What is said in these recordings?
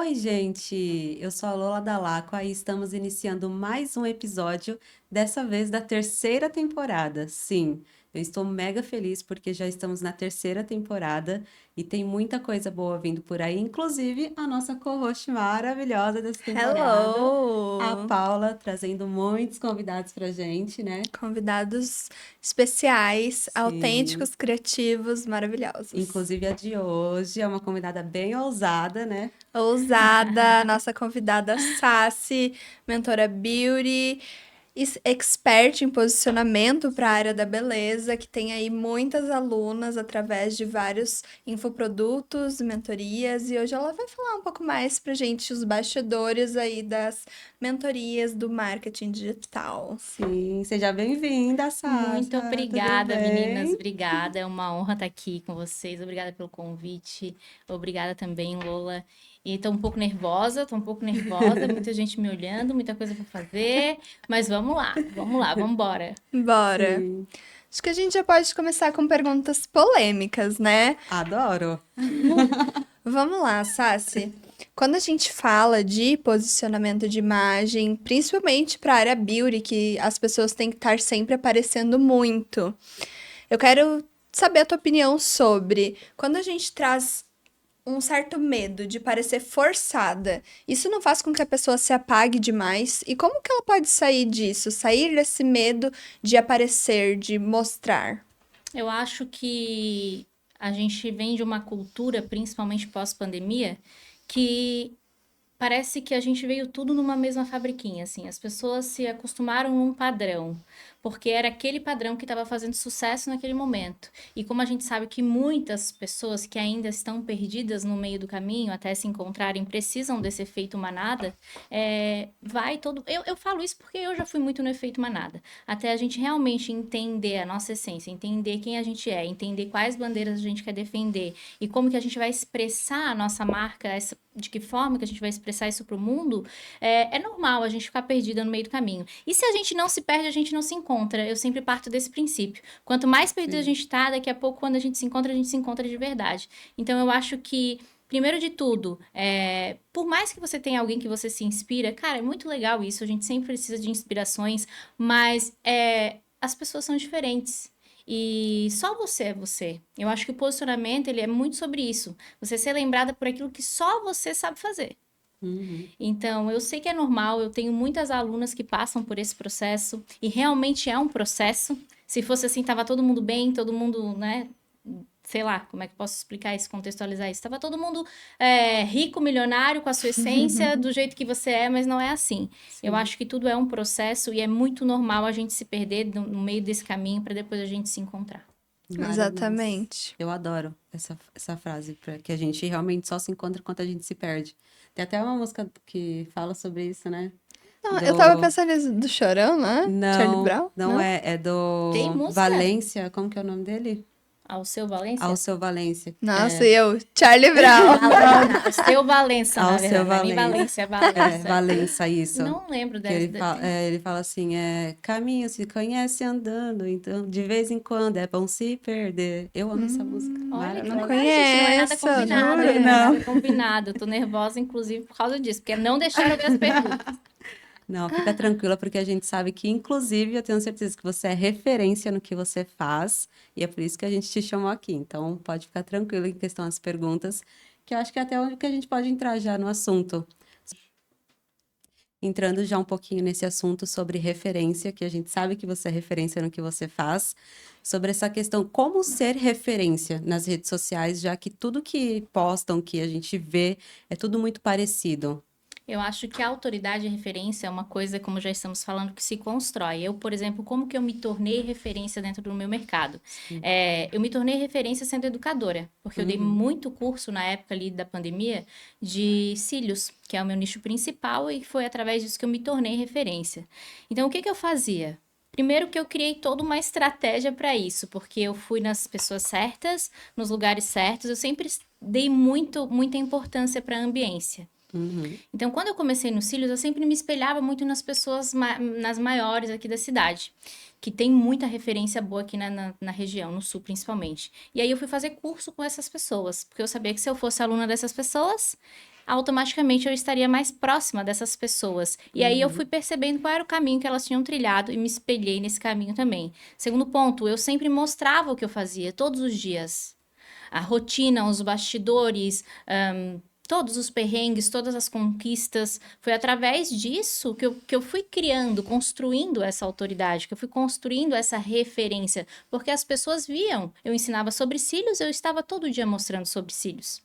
Oi, gente! Eu sou a Lola Dalacqua e estamos iniciando mais um episódio, dessa vez da terceira temporada. Sim, eu estou mega feliz porque já estamos na terceira temporada e tem muita coisa boa vindo por aí, inclusive a nossa co-host maravilhosa dessa temporada, a Hello! Paula, trazendo muitos convidados pra gente, né? Convidados especiais, Sim, autênticos, criativos, maravilhosos. inclusive a de hoje é uma convidada bem ousada, né? Ousada, nossa convidada Saci, mentora Beauty, expert em posicionamento para a área da beleza, que tem aí muitas alunas através de vários infoprodutos, mentorias, e hoje ela vai falar um pouco mais pra gente os bastidores aí das mentorias do marketing digital. Sim, seja bem-vinda, Muito Sasha. Tudo obrigada, meninas. bem? Obrigada. É uma honra estar aqui com vocês. Obrigada pelo convite. Obrigada também, Lola. E tô um pouco nervosa, muita gente me olhando, muita coisa para fazer, mas vamos lá, vamos embora. Bora! Sim, Acho que a gente já pode começar com perguntas polêmicas, né? adoro. Vamos lá, Sassi. Quando a gente fala de posicionamento de imagem, principalmente para a área beauty, que as pessoas têm que estar sempre aparecendo muito, eu quero saber a tua opinião sobre quando a gente traz um certo medo de parecer forçada, isso não faz com que a pessoa se apague demais? E como que ela pode sair disso? Sair desse medo de aparecer, de mostrar? Eu acho que a gente vem de uma cultura, principalmente pós-pandemia, que parece que a gente veio tudo numa mesma fabriquinha, assim. As pessoas se acostumaram num padrão, porque era aquele padrão que estava fazendo sucesso naquele momento. E como a gente sabe que muitas pessoas que ainda estão perdidas no meio do caminho, até se encontrarem, precisam desse efeito manada, vai todo. Eu falo isso porque eu já fui muito no efeito manada. Até a gente realmente entender a nossa essência, entender quem a gente é, entender quais bandeiras a gente quer defender e como que a gente vai expressar a nossa marca, de que forma que a gente vai expressar isso para o mundo, é normal a gente ficar perdida no meio do caminho. E se a gente não se perde, a gente não se encontra. Eu sempre parto desse princípio. Quanto mais perdida a Sim. gente tá, daqui a pouco, quando a gente se encontra de verdade. Então, eu acho que, primeiro de tudo, por mais que você tenha alguém que você se inspira, cara, é muito legal isso. A gente sempre precisa de inspirações, mas as pessoas são diferentes. E só você é você. Eu acho que o posicionamento, ele é muito sobre isso. Você ser lembrada por aquilo que só você sabe fazer. Uhum. Então, eu sei que é normal, eu tenho muitas alunas que passam por esse processo, e realmente é um processo. Se fosse assim, tava todo mundo bem, todo mundo, né? Sei lá, como é que eu posso explicar isso, contextualizar isso? Tava todo mundo rico, milionário, com a sua essência, do jeito que você é, mas não é assim. Eu Sim, acho que tudo é um processo e é muito normal a gente se perder no meio desse caminho para depois a gente se encontrar. maravilhoso. Exatamente. Eu adoro essa frase, que a gente realmente só se encontra quando a gente se perde. Tem até uma música que fala sobre isso, né? Não, eu tava Do. pensando nisso do Chorão, né? Charlie Não, Brown? não Não? é. É Tem do música Valência. Como que é o nome dele? ao seu Ao Valência? seu Valência. Nossa, eu, Charlie Brown. Seu Valença, Ao na seu verdade, não é nem Valência. Valência, é Valença. Valença, isso. Não lembro Que dessa. ele fala assim, caminho se conhece andando, então de vez em quando é bom se perder. Eu amo essa música, Olha que Não maravilhosa. legal, gente. Não é nada conheço, combinado, jura? não é Não. nada combinado. Eu tô nervosa, inclusive, por causa disso, porque não deixaram ver as perguntas. Não, fica tranquila, porque a gente sabe que, inclusive, eu tenho certeza que você é referência no que você faz, e é por isso que a gente te chamou aqui. Então, pode ficar tranquila em questão das perguntas, que eu acho que é até onde que a gente pode entrar já no assunto. Entrando já um pouquinho nesse assunto sobre referência, que a gente sabe que você é referência no que você faz, sobre essa questão, como ser referência nas redes sociais, já que tudo que postam, que a gente vê, é tudo muito parecido. Eu acho que a autoridade e referência é uma coisa, como já estamos falando, que se constrói. Eu, por exemplo, como que eu me tornei referência dentro do meu mercado? Sim. Eu me tornei referência sendo educadora, porque eu dei Uhum. muito curso na época ali da pandemia de cílios, que é o meu nicho principal, e foi através disso que eu me tornei referência. Então, o que que eu fazia? Primeiro que eu criei toda uma estratégia para isso, porque eu fui nas pessoas certas, nos lugares certos, eu sempre dei muita importância para a ambiência. Uhum. Então, quando eu comecei no Cílios, eu sempre me espelhava muito nas pessoas, nas maiores aqui da cidade, que tem muita referência boa aqui na região, no sul principalmente. E aí eu fui fazer curso com essas pessoas, porque eu sabia que se eu fosse aluna dessas pessoas, automaticamente eu estaria mais próxima dessas pessoas. E aí eu fui percebendo qual era o caminho que elas tinham trilhado e me espelhei nesse caminho também. Segundo ponto, eu sempre mostrava o que eu fazia todos os dias. A rotina, os bastidores, todos os perrengues, todas as conquistas. Foi através disso que eu fui criando, construindo essa autoridade, que eu fui construindo essa referência. Porque as pessoas viam, eu ensinava sobre cílios, eu estava todo dia mostrando sobre cílios.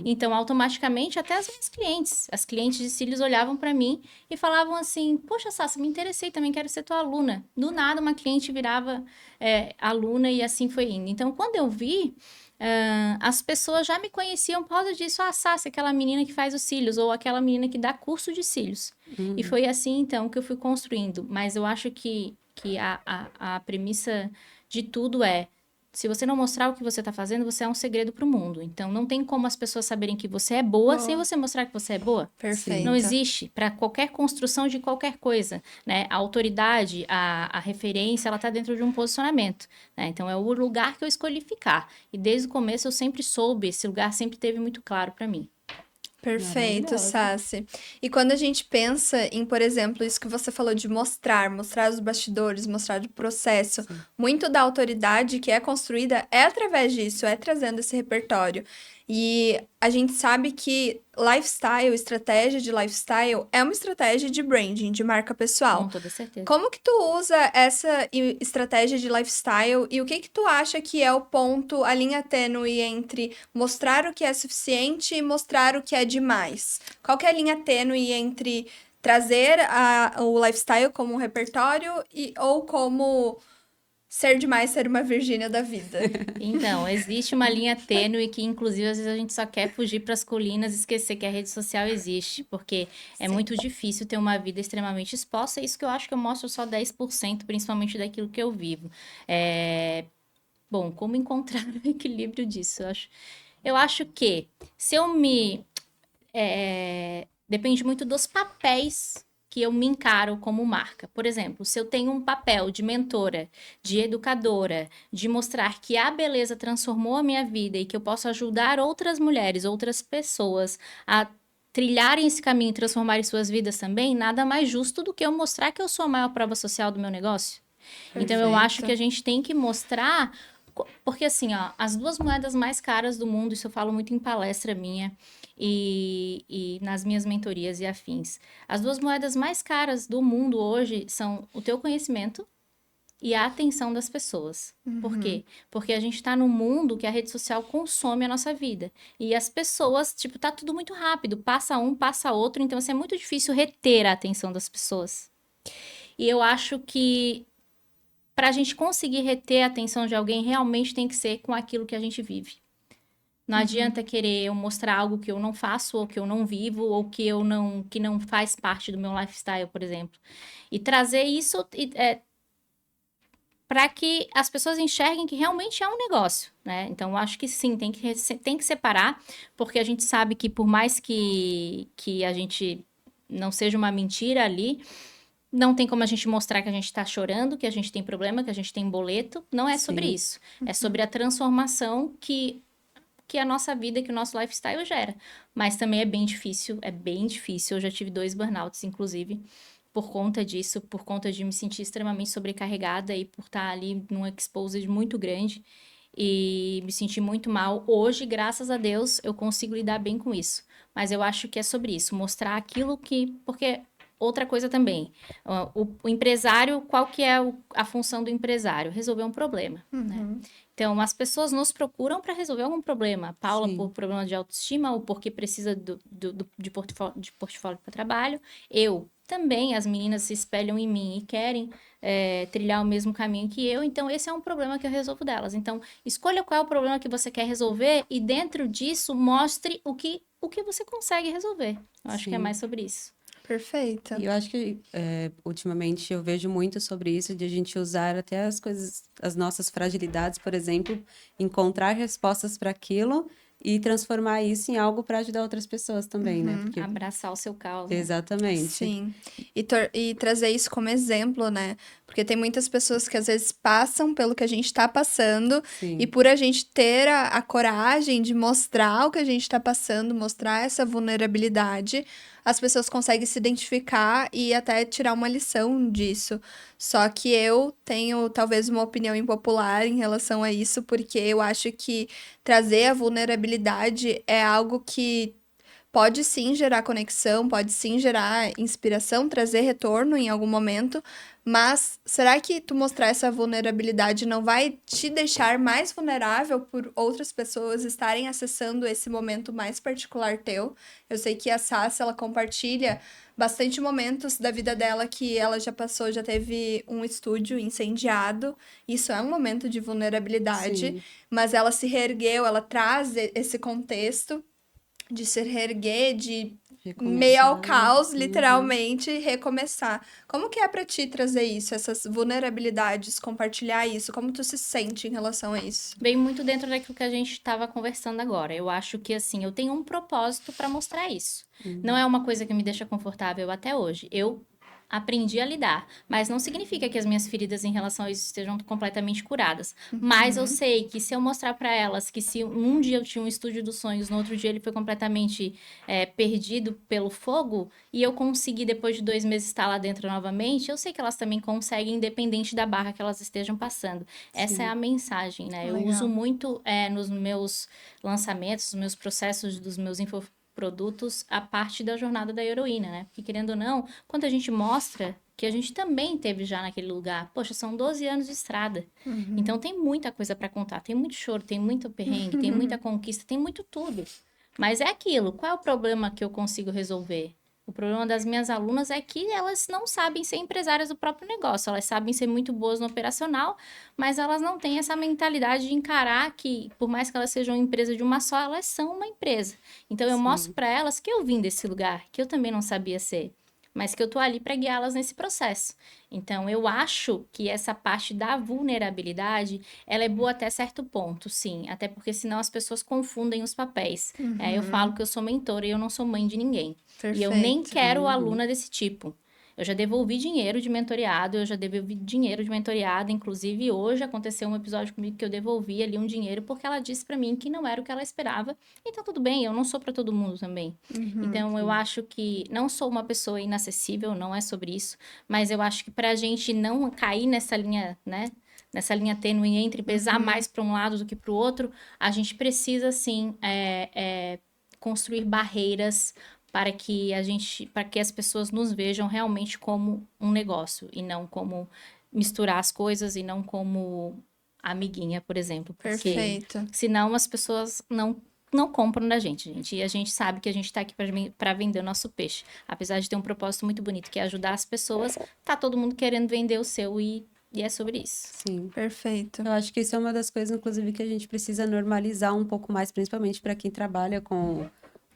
Então, automaticamente, até as clientes de cílios olhavam para mim e falavam assim, poxa, Sassi, me interessei, também quero ser tua aluna. Do nada, uma cliente virava aluna e assim foi indo. Então, quando eu vi, as pessoas já me conheciam por causa disso. Ah, Sassi, aquela menina que faz os cílios, ou aquela menina que dá curso de cílios. E foi assim, então, que eu fui construindo. Mas eu acho que a premissa de tudo é, se você não mostrar o que você está fazendo, você é um segredo para o mundo. Então, não tem como as pessoas saberem que você é boa sem você mostrar que você é boa. Perfeita. Não existe para qualquer construção de qualquer coisa, né? A autoridade, a referência, ela está dentro de um posicionamento, né? Então, é o lugar que eu escolhi ficar. E desde o começo eu sempre soube, esse lugar sempre teve muito claro para mim. Perfeito, Maravilhosa. Sassi. E quando a gente pensa em, por exemplo, isso que você falou de mostrar os bastidores, mostrar o processo, muito da autoridade que é construída é através disso, é trazendo esse repertório. E a gente sabe que lifestyle, estratégia de lifestyle, é uma estratégia de branding, de marca pessoal. Com toda certeza. Como que tu usa essa estratégia de lifestyle e o que que tu acha que é o ponto, a linha tênue entre mostrar o que é suficiente e mostrar o que é demais? Qual que é a linha tênue entre trazer o lifestyle como um repertório ou como ser demais, ser uma Virgínia da vida? Então, existe uma linha tênue que, inclusive, às vezes a gente só quer fugir para as colinas e esquecer que a rede social existe, porque é muito difícil ter uma vida extremamente exposta. É isso que eu acho que eu mostro só 10%, principalmente daquilo que eu vivo. Bom, como encontrar o equilíbrio disso? Eu acho que se eu me. Depende muito dos papéis que eu me encaro como marca. Por exemplo, se eu tenho um papel de mentora, de educadora, de mostrar que a beleza transformou a minha vida e que eu posso ajudar outras mulheres, outras pessoas a trilharem esse caminho e transformarem suas vidas também, nada mais justo do que eu mostrar que eu sou a maior prova social do meu negócio. Então, eu acho que a gente tem que mostrar. Porque, assim, ó, as duas moedas mais caras do mundo, isso eu falo muito em palestra minha e nas minhas mentorias e afins. As duas moedas mais caras do mundo hoje são o teu conhecimento e a atenção das pessoas. Por quê? Porque a gente tá num mundo que a rede social consome a nossa vida. E as pessoas, tipo, tá tudo muito rápido. Passa um, passa outro. Então, assim, é muito difícil reter a atenção das pessoas. E eu acho que para a gente conseguir reter a atenção de alguém, realmente tem que ser com aquilo que a gente vive. Não adianta querer eu mostrar algo que eu não faço, ou que eu não vivo, ou que não faz parte do meu lifestyle, por exemplo. E trazer isso para que as pessoas enxerguem que realmente é um negócio, né? Então, eu acho que sim, tem que separar, porque a gente sabe que por mais que a gente não seja uma mentira ali, não tem como a gente mostrar que a gente tá chorando, que a gente tem problema, que a gente tem boleto. Não é sobre isso. É sobre a transformação que a nossa vida, que o nosso lifestyle gera. Mas também é bem difícil, é bem difícil. Eu já tive 2 burnouts, inclusive, por conta disso, por conta de me sentir extremamente sobrecarregada e por estar ali num exposed muito grande e me sentir muito mal. Hoje, graças a Deus, eu consigo lidar bem com isso. Mas eu acho que é sobre isso, mostrar aquilo que... Porque outra coisa também, o empresário, qual que é a função do empresário? Resolver um problema, né? Então, as pessoas nos procuram para resolver algum problema. Paula por problema de autoestima ou porque precisa de portfólio para trabalho. Eu também, as meninas se espelham em mim e querem trilhar o mesmo caminho que eu. Então, esse é um problema que eu resolvo delas. Então, escolha qual é o problema que você quer resolver e dentro disso, mostre o que você consegue resolver. Eu acho que é mais sobre isso. Perfeita. E eu acho que, ultimamente, eu vejo muito sobre isso, de a gente usar até as coisas, as nossas fragilidades, por exemplo, encontrar respostas para aquilo e transformar isso em algo para ajudar outras pessoas também, né? Porque Abraçar o seu caos, né? exatamente. Sim. E trazer isso como exemplo, né? Porque tem muitas pessoas que às vezes passam pelo que a gente tá passando, e Sim. por a gente ter a coragem de mostrar o que a gente tá passando, mostrar essa vulnerabilidade, as pessoas conseguem se identificar e até tirar uma lição disso. Só que eu tenho talvez uma opinião impopular em relação a isso, porque eu acho que trazer a vulnerabilidade é algo que pode sim gerar conexão, pode sim gerar inspiração, trazer retorno em algum momento, mas será que tu mostrar essa vulnerabilidade não vai te deixar mais vulnerável por outras pessoas estarem acessando esse momento mais particular teu? Eu sei que a Sassi, ela compartilha bastante momentos da vida dela que ela já passou, já teve um estúdio incendiado. Isso é um momento de vulnerabilidade, Sim. mas ela se reergueu, ela traz esse contexto de se reerguer, de meio ao Recomeçar. caos, Uhum. literalmente, recomeçar. Como que é pra ti trazer isso, essas vulnerabilidades, compartilhar isso? Como tu se sente em relação a isso? Vem muito dentro daquilo que a gente estava conversando agora. Eu acho que, assim, eu tenho um propósito para mostrar isso. Não é uma coisa que me deixa confortável até hoje. Eu aprendi a lidar, mas não significa que as minhas feridas em relação a isso estejam completamente curadas. Mas eu sei que se eu mostrar para elas que se um dia eu tinha um estúdio dos sonhos, no outro dia ele foi completamente perdido pelo fogo, e eu consegui depois de 2 meses estar lá dentro novamente, eu sei que elas também conseguem, independente da barra que elas estejam passando. Essa é a mensagem, né? Eu Legal. uso muito nos meus lançamentos, nos meus processos dos meus infoprodutos, a parte da jornada da heroína, né? Porque, querendo ou não, quando a gente mostra que a gente também teve já naquele lugar, poxa, são 12 anos de estrada. Então tem muita coisa para contar, tem muito choro, tem muito perrengue, tem muita conquista, tem muito tudo. Mas é aquilo, qual é o problema que eu consigo resolver? O problema das minhas alunas é que elas não sabem ser empresárias do próprio negócio, elas sabem ser muito boas no operacional, mas elas não têm essa mentalidade de encarar que, por mais que elas sejam uma empresa de uma só, elas são uma empresa. Então eu mostro para elas que eu vim desse lugar, que eu também não sabia ser, mas que eu tô ali para guiá-las nesse processo. Então eu acho que essa parte da vulnerabilidade, ela é boa até certo ponto, sim, até porque senão as pessoas confundem os papéis. Eu falo que eu sou mentora e eu não sou mãe de ninguém. E eu nem Perfeito. quero aluna desse tipo. Eu já devolvi dinheiro de mentoreado, inclusive hoje aconteceu um episódio comigo que eu devolvi ali um dinheiro porque ela disse pra mim que não era o que ela esperava. Então tudo bem, eu não sou pra todo mundo também. Então eu acho que não sou uma pessoa inacessível, não é sobre isso, mas eu acho que pra gente não cair nessa linha, né? Nessa linha tênue entre pesar mais para um lado do que para o outro, a gente precisa sim construir barreiras para que as pessoas nos vejam realmente como um negócio e não como misturar as coisas e não como amiguinha, por exemplo, porque Perfeito. senão as pessoas não compram da gente. E a gente sabe que a gente está aqui para vender o nosso peixe. Apesar de ter um propósito muito bonito, que é ajudar as pessoas, tá todo mundo querendo vender o seu e é sobre isso. Sim. Perfeito. Eu acho que isso é uma das coisas, inclusive, que a gente precisa normalizar um pouco mais, principalmente para quem trabalha com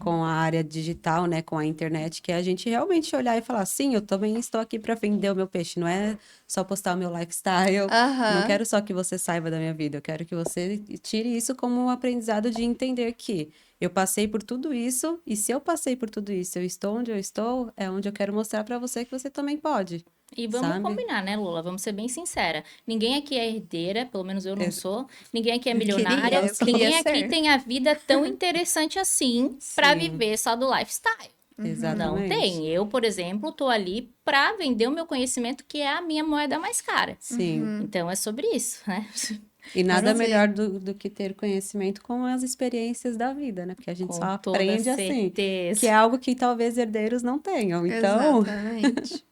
a área digital, né, com a internet, que é a gente realmente olhar e falar, sim, eu também estou aqui para vender o meu peixe, não é só postar o meu lifestyle, não quero só que você saiba da minha vida, eu quero que você tire isso como um aprendizado de entender que eu passei por tudo isso, e se eu passei por tudo isso, eu estou onde eu estou, é onde eu quero mostrar para você que você também pode. E vamos sabe? combinar, né, Lula? Vamos ser bem sincera. Ninguém aqui é herdeira, pelo menos eu não Ex- sou. Ninguém aqui é Eu milionária. queria Ninguém aqui ser. tem a vida tão interessante assim pra Sim. viver só do lifestyle. Não Exatamente. tem. Eu, por exemplo, tô ali pra vender o meu conhecimento, que é a minha moeda mais cara. Sim. Então é sobre isso, né? E nada Mas, melhor do que ter conhecimento com as experiências da vida, né? Porque a gente Com só toda aprende assim, certeza. que é algo que talvez herdeiros não tenham. Então, Exatamente.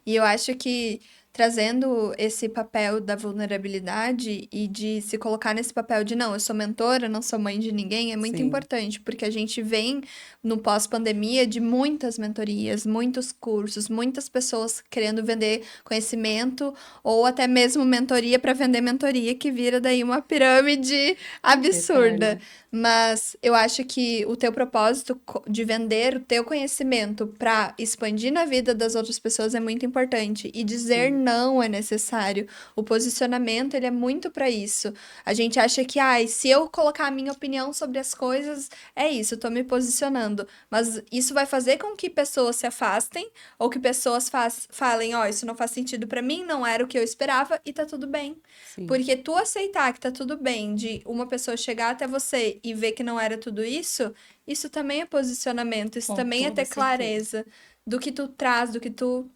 E eu acho que trazendo esse papel da vulnerabilidade e de se colocar nesse papel de não, eu sou mentora, não sou mãe de ninguém, é muito Sim. importante, porque a gente vem no pós-pandemia de muitas mentorias, muitos cursos, muitas pessoas querendo vender conhecimento ou até mesmo mentoria para vender mentoria, que vira daí uma pirâmide absurda. Eterna. Mas eu acho que o teu propósito de vender o teu conhecimento para expandir na vida das outras pessoas é muito importante. E dizer Sim. não é necessário. O posicionamento, ele é muito para isso. A gente acha que, se eu colocar a minha opinião sobre as coisas, é isso, eu tô me posicionando. Mas isso vai fazer com que pessoas se afastem ou que pessoas falem, isso não faz sentido para mim, não era o que eu esperava e tá tudo bem. Sim. Porque tu aceitar que tá tudo bem de uma pessoa chegar até você e ver que não era tudo isso, isso também é posicionamento, isso Com também é toda ter certeza. clareza do que tu traz, do que tu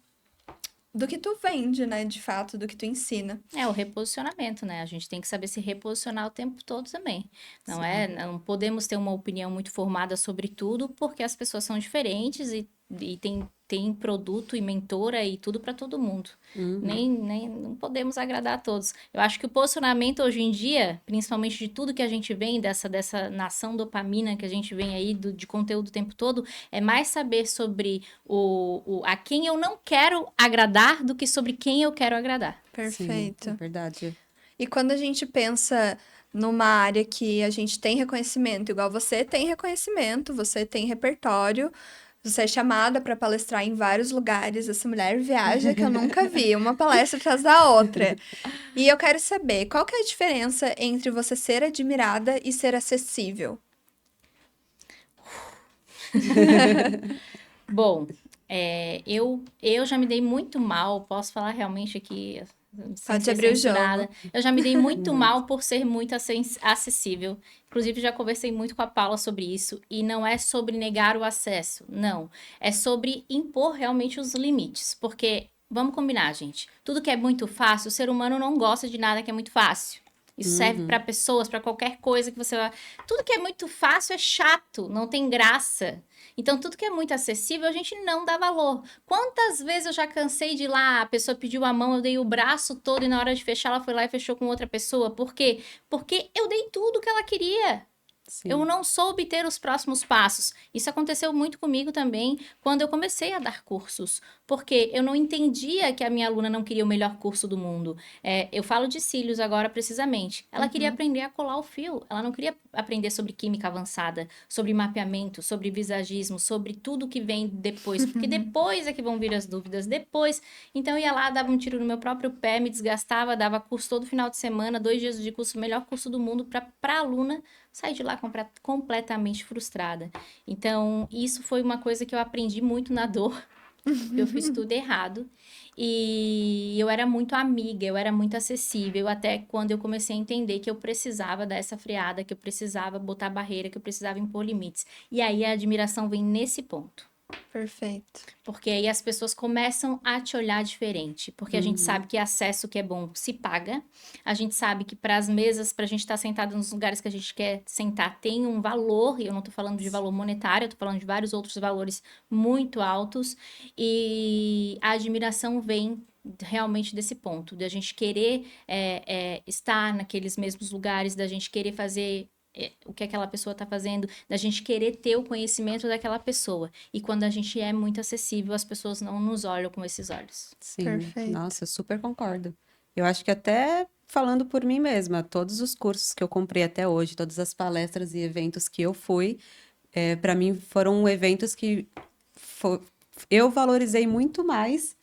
vende, né, de fato, do que tu ensina. É o reposicionamento, né? A gente tem que saber se reposicionar o tempo todo também. Não é? Sim. Não podemos ter uma opinião muito formada sobre tudo, porque as pessoas são diferentes e tem produto e mentora e tudo para todo mundo. Uhum. Nem não podemos agradar a todos. Eu acho que o posicionamento hoje em dia, principalmente de tudo que a gente vem, dessa nação dopamina que a gente vem aí de conteúdo o tempo todo, é mais saber sobre a quem eu não quero agradar do que sobre quem eu quero agradar. Sim, é Perfeito. verdade. E quando a gente pensa numa área que a gente tem reconhecimento, igual você tem reconhecimento, você tem repertório, você é chamada para palestrar em vários lugares, essa mulher viaja que eu nunca vi, uma palestra atrás da outra. E eu quero saber, qual que é a diferença entre você ser admirada e ser acessível? Bom, eu já me dei muito mal, posso falar realmente aqui, sem Pode ser abrir o jogo. censurada. Eu já me dei muito Muito. mal por ser muito acessível. Inclusive, já conversei muito com a Paula sobre isso. E não é sobre negar o acesso, não. É sobre impor realmente os limites. Porque, vamos combinar, gente, tudo que é muito fácil, o ser humano não gosta de nada que é muito fácil. Isso serve para Uhum. pessoas, para qualquer coisa que você vai. Tudo que é muito fácil é chato, não tem graça. Então, tudo que é muito acessível, a gente não dá valor. Quantas vezes eu já cansei de ir lá, a pessoa pediu a mão, eu dei o braço todo e na hora de fechar, ela foi lá e fechou com outra pessoa. Por quê? Porque eu dei tudo que ela queria. Eu Sim. não soube ter os próximos passos. Isso aconteceu muito comigo também quando eu comecei a dar cursos, porque eu não entendia que a minha aluna não queria o melhor curso do mundo. Eu falo de cílios agora precisamente. Ela queria Uhum, aprender a colar o fio, ela não queria aprender sobre química avançada, sobre mapeamento, sobre visagismo, sobre tudo que vem depois, porque depois é que vão vir as dúvidas, depois. Então eu ia lá, dava um tiro no meu próprio pé, me desgastava, dava curso todo final de semana, 2 dias de curso, o melhor curso do mundo para a aluna saí de lá completamente frustrada. Então, isso foi uma coisa que eu aprendi muito na dor, porque eu fiz tudo errado. E eu era muito amiga, eu era muito acessível, até quando eu comecei a entender que eu precisava dar essa freada, que eu precisava botar barreira, que eu precisava impor limites. E aí a admiração vem nesse ponto. perfeito. Porque aí as pessoas começam a te olhar diferente. Porque a gente Uhum. sabe que acesso que é bom se paga. A gente sabe que para as mesas, para a gente estar sentado nos lugares que a gente quer sentar, tem um valor. E eu não estou falando de valor monetário, eu estou falando de vários outros valores muito altos. E a admiração vem realmente desse ponto, da gente querer estar naqueles mesmos lugares, da gente querer fazer o que aquela pessoa está fazendo, da gente querer ter o conhecimento daquela pessoa. E quando a gente é muito acessível, as pessoas não nos olham com esses olhos. Sim. Perfeito. Nossa, eu super concordo. Eu acho que até falando por mim mesma, todos os cursos que eu comprei até hoje, todas as palestras e eventos que eu fui, para mim foram eventos que fo- eu valorizei muito mais,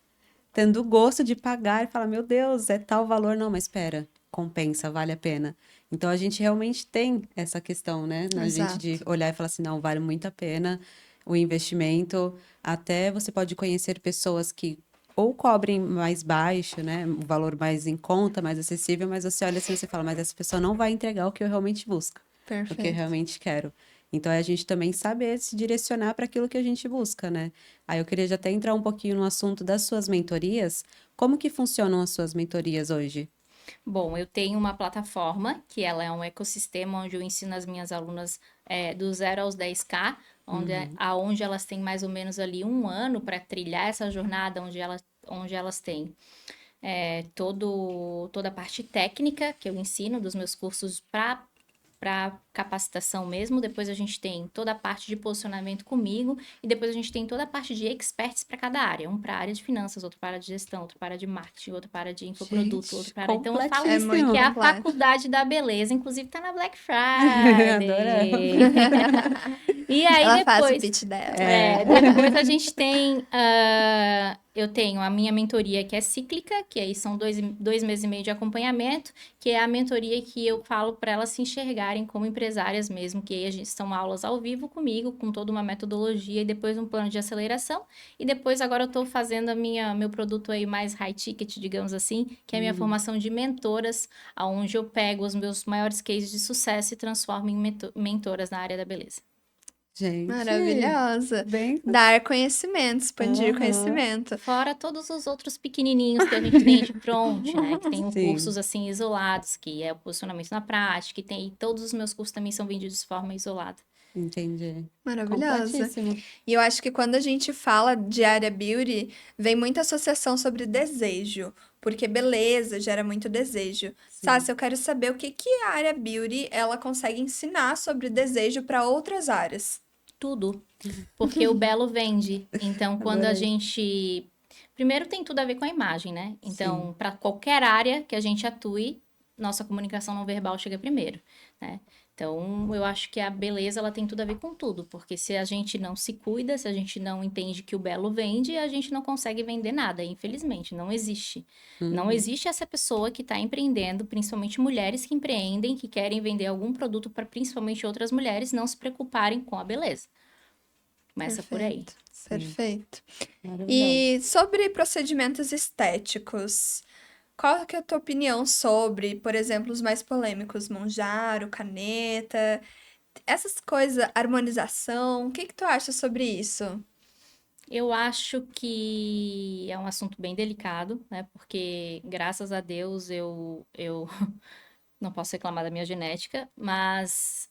tendo o gosto de pagar e falar, meu Deus, é tal valor, não, mas espera, compensa, vale a pena. Então a gente realmente tem essa questão, né, na gente de Exato. olhar e falar assim, não, vale muito a pena o investimento. Até você pode conhecer pessoas que ou cobrem mais baixo, né, o valor mais em conta, mais acessível, mas você olha assim e você fala, mas essa pessoa não vai entregar o que eu realmente busco, o que eu Perfeito. realmente quero. Então é a gente também saber se direcionar para aquilo que a gente busca, né? Aí eu queria já até entrar um pouquinho no assunto das suas mentorias. Como que funcionam as suas mentorias hoje? Bom, eu tenho uma plataforma que ela é um ecossistema onde eu ensino as minhas alunas do 0 aos 10K, Uhum, aonde elas têm mais ou menos ali um ano para trilhar essa jornada, onde elas têm toda a parte técnica que eu ensino dos meus cursos para capacitação mesmo, depois a gente tem toda a parte de posicionamento comigo, e depois a gente tem toda a parte de experts para cada área. Um para a área de finanças, outro para a área de gestão, outro para a área de marketing, outro para a área de infoproduto, outro Gente, para a área... Então eu falo É muito que é a completo. faculdade da beleza, inclusive tá na Black Adoramos. Friday. E aí Ela faz o depois... pitch dela. depois a gente tem, eu tenho a minha mentoria que é cíclica, que aí são 2 meses e meio de acompanhamento, que é a mentoria que eu falo para elas se enxergarem como empresárias mesmo, que aí são aulas ao vivo comigo, com toda uma metodologia e depois um plano de aceleração. E depois agora eu estou fazendo meu produto aí mais high ticket, digamos assim, que é a minha formação de mentoras, onde eu pego os meus maiores cases de sucesso e transformo em mentoras na área da beleza. Gente, Maravilhosa. bem... Dar conhecimento, expandir Aham. conhecimento. Fora todos os outros pequenininhos que a gente tem de front, né? Que tem Sim. cursos assim isolados, que é o posicionamento na prática, e todos os meus cursos também são vendidos de forma isolada. Entendi. Maravilhosa. Completíssimo. E eu acho que quando a gente fala de área beauty, vem muita associação sobre desejo, porque beleza gera muito desejo. Sassi, eu quero saber o que que a área beauty ela consegue ensinar sobre desejo para outras áreas. Tudo. Porque o belo vende. Então, quando a Adorei. gente. Primeiro tem tudo a ver com a imagem, né? Então, Sim. para qualquer área que a gente atue, nossa comunicação não verbal chega primeiro, né? Então, eu acho que a beleza ela tem tudo a ver com tudo, porque se a gente não se cuida, se a gente não entende que o belo vende, a gente não consegue vender nada, infelizmente, não existe. Não existe essa pessoa que está empreendendo, principalmente mulheres que empreendem, que querem vender algum produto para principalmente outras mulheres não se preocuparem com a beleza. Começa por aí. Perfeito. Maravilhoso. E sobre procedimentos estéticos, qual que é a tua opinião sobre, por exemplo, os mais polêmicos, Monjaro, caneta, essas coisas, harmonização, o que que tu acha sobre isso? Eu acho que é um assunto bem delicado, né? Porque, graças a Deus, eu não posso reclamar da minha genética, mas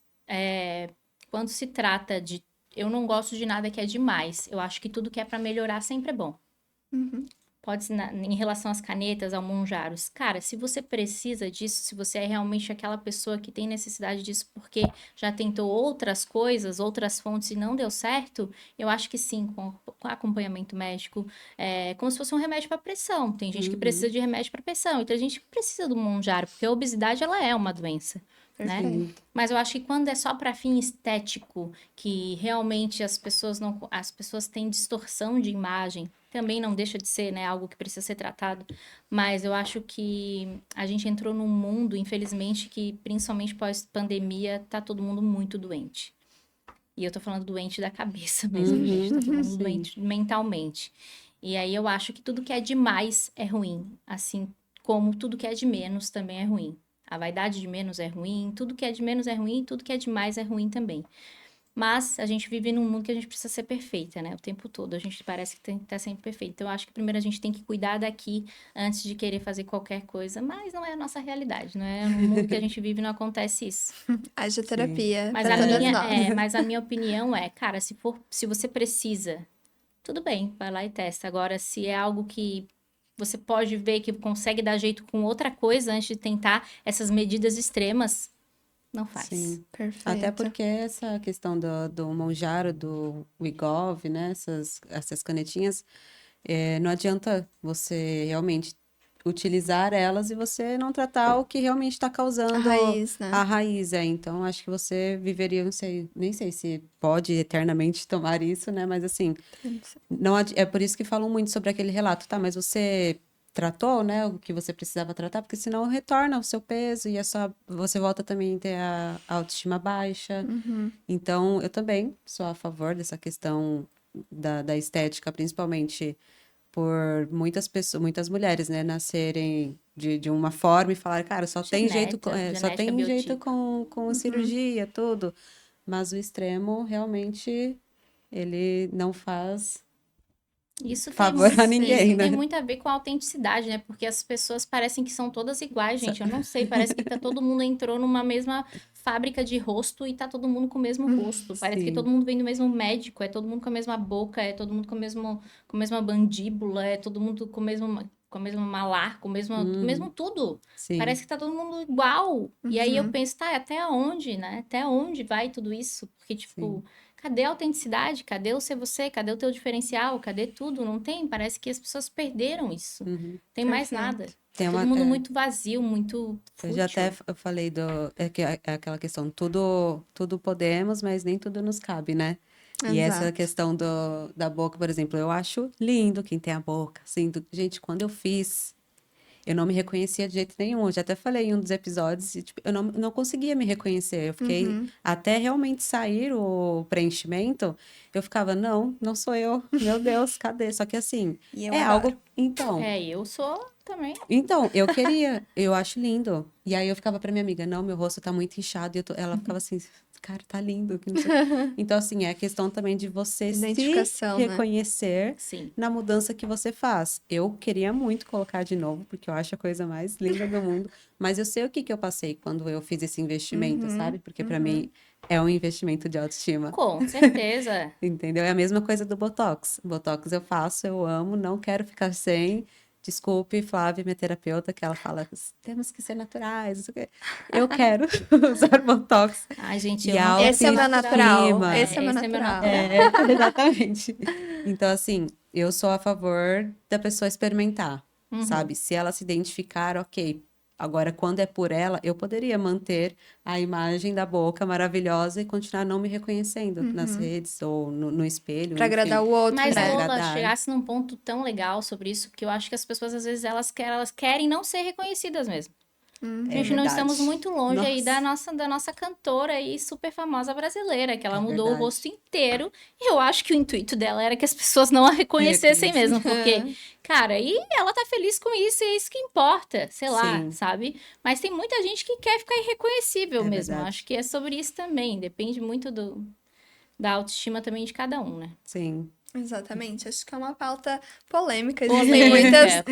quando se trata de. Eu não gosto de nada que é demais. Eu acho que tudo que é para melhorar sempre é bom. Uhum. Pode ser em relação às canetas, ao Monjaros. Cara, se você precisa disso, se você é realmente aquela pessoa que tem necessidade disso porque já tentou outras coisas, outras fontes e não deu certo, eu acho que sim, com acompanhamento médico, é como se fosse um remédio para pressão. Tem gente que precisa de remédio para pressão, e tem gente que precisa do Monjaro, porque a obesidade ela é uma doença. Né? Perfeito. Mas eu acho que quando é só para fim estético, que realmente as pessoas têm distorção de imagem, também não deixa de ser, né, algo que precisa ser tratado, mas eu acho que a gente entrou num mundo, infelizmente, que principalmente pós-pandemia, tá todo mundo muito doente. E eu tô falando doente da cabeça mesmo, gente, tô falando Sim. doente mentalmente. E aí eu acho que tudo que é demais é ruim, assim como tudo que é de menos também é ruim. A vaidade de menos é ruim, tudo que é de menos é ruim, tudo que é demais é ruim também. Mas a gente vive num mundo que a gente precisa ser perfeita, né? O tempo todo. A gente parece que tem que estar sempre perfeito. Então, eu acho que primeiro a gente tem que cuidar daqui antes de querer fazer qualquer coisa. Mas não é a nossa realidade, não é? No mundo que a gente vive não acontece isso. Haja terapia Mas para todas nós. mas a minha opinião é, cara, se você precisa, tudo bem, vai lá e testa. Agora, se é algo que você pode ver que consegue dar jeito com outra coisa antes de tentar essas medidas extremas, não faz. Sim. Perfeito. Até porque essa questão do Monjaro, do Wigov, né? Essas canetinhas, não adianta você realmente utilizar elas e você não tratar o que realmente está A causando raiz, né? a raiz. Então, acho que você viveria, não sei, nem sei se pode eternamente tomar isso, né? Mas assim, não, é por isso que falam muito sobre aquele relato, tá? Mas você tratou, né, o que você precisava tratar, porque senão retorna o seu peso e você volta também a ter a autoestima baixa. Então, eu também sou a favor dessa questão da estética, principalmente por muitas pessoas, muitas mulheres, né, nascerem de uma forma e falar, cara, só tem jeito, só Genética, tem jeito biotipo. com cirurgia, tudo. Mas o extremo, realmente, ele não faz Isso favor a isso ninguém, tem né? muito a ver com a autenticidade, né? Porque as pessoas parecem que são todas iguais, gente. Eu não sei, parece que todo mundo entrou numa mesma fábrica de rosto e tá todo mundo com o mesmo rosto. Parece que Sim. todo mundo vem do mesmo médico, é todo mundo com a mesma boca, é todo mundo com a mesma mandíbula, é todo mundo com o mesmo... com a mesma malar, com o mesmo tudo. Sim. Parece que tá todo mundo igual. E aí eu Uhum. penso, tá, até onde, né? Até onde vai tudo isso? Porque, tipo, cadê a autenticidade? Cadê o ser você? Cadê o teu diferencial? Cadê tudo? Não tem? Parece que as pessoas perderam isso. Uhum. Tem mais Perfeito. nada. Tem Todo uma, mundo é, muito vazio, muito eu já até fútil. eu falei é aquela questão, tudo podemos, mas nem tudo nos cabe, né? E essa Exato. questão da boca, por exemplo, eu acho lindo quem tem a boca, assim, gente, quando eu fiz, eu não me reconhecia de jeito nenhum. Eu já até falei em um dos episódios, e, tipo, eu não conseguia me reconhecer. Eu fiquei, Uhum. até realmente sair o preenchimento, eu ficava, não sou eu. Meu Deus, cadê? Só que assim, E eu é adoro. algo, então, É, eu sou também. eu queria, eu acho lindo. E aí eu ficava pra minha amiga, não, meu rosto tá muito inchado. Ela ficava assim, cara, tá lindo. Que não sei o quê. Então, assim, é a questão também de você se Identificação, né? reconhecer Sim. na mudança que você faz. Eu queria muito colocar de novo, porque eu acho a coisa mais linda do mundo. Mas eu sei o que que eu passei quando eu fiz esse investimento, Uhum. sabe? Porque pra Uhum. mim é um investimento de autoestima. Com certeza. Entendeu? É a mesma coisa do Botox. Botox eu faço, eu amo, não quero ficar sem. Desculpe, Flávia, minha terapeuta, que ela fala, temos que ser naturais, não sei o quê. Eu quero usar Botox. Ai, gente, E eu a não quero Esse é ser o meu natural, natural. não. autoestima. Esse é o meu Esse é meu natural. natural. É, exatamente. Então, assim, eu sou a favor da pessoa experimentar, Uhum. sabe? Se ela se identificar, ok. Agora, quando é por ela, eu poderia manter a imagem da boca maravilhosa e continuar não me reconhecendo nas Uhum. redes ou no espelho, Pra agradar enfim, o outro, Mas, para né? Lola, agradar. chegasse num ponto tão legal sobre isso, porque eu acho que as pessoas, às vezes, elas querem não ser reconhecidas mesmo. É Gente, não estamos verdade. muito longe aí Nossa, da nossa cantora aí, super famosa brasileira, que ela é mudou o rosto verdade. inteiro. E eu acho que o intuito dela era que as pessoas não a reconhecessem Reconheci. mesmo, porque, cara, e ela tá feliz com isso, e é isso que importa, sei lá, Sim, sabe? Mas tem muita gente que quer ficar irreconhecível é mesmo. Acho verdade. que é sobre isso também. Depende muito da autoestima também de cada um, né? Sim, Exatamente. Acho que é uma pauta polêmica. Existem Polêmica,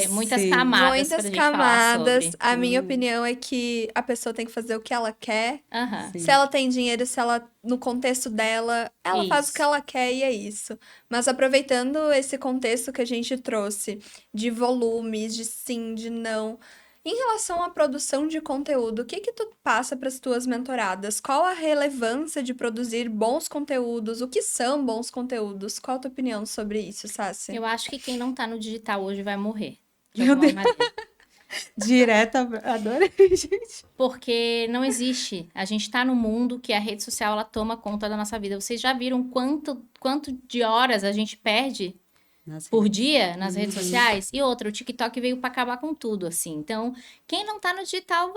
muitas sim, camadas pra muitas gente falar camadas. sobre. A minha opinião é que a pessoa tem que fazer o que ela quer. Aham, Se sim. ela tem dinheiro, se ela, no contexto dela, ela faz o que isso. ela quer e é isso. Mas aproveitando esse contexto que a gente trouxe de volumes, de sim, de não, em relação à produção de conteúdo, o que que tu passa para as tuas mentoradas? Qual a relevância de produzir bons conteúdos? O que são bons conteúdos? Qual a tua opinião sobre isso, Sassi? Eu acho que quem não tá no digital hoje vai morrer, de Meu alguma Deus, maneira. direta, adorei, gente. Porque não existe. A gente tá no mundo que a rede social ela toma conta da nossa vida. Vocês já viram quanto de horas a gente perde Nas por redes. dia nas redes Uhum, sociais? E outra, o TikTok veio pra acabar com tudo, assim. Então, quem não tá no digital,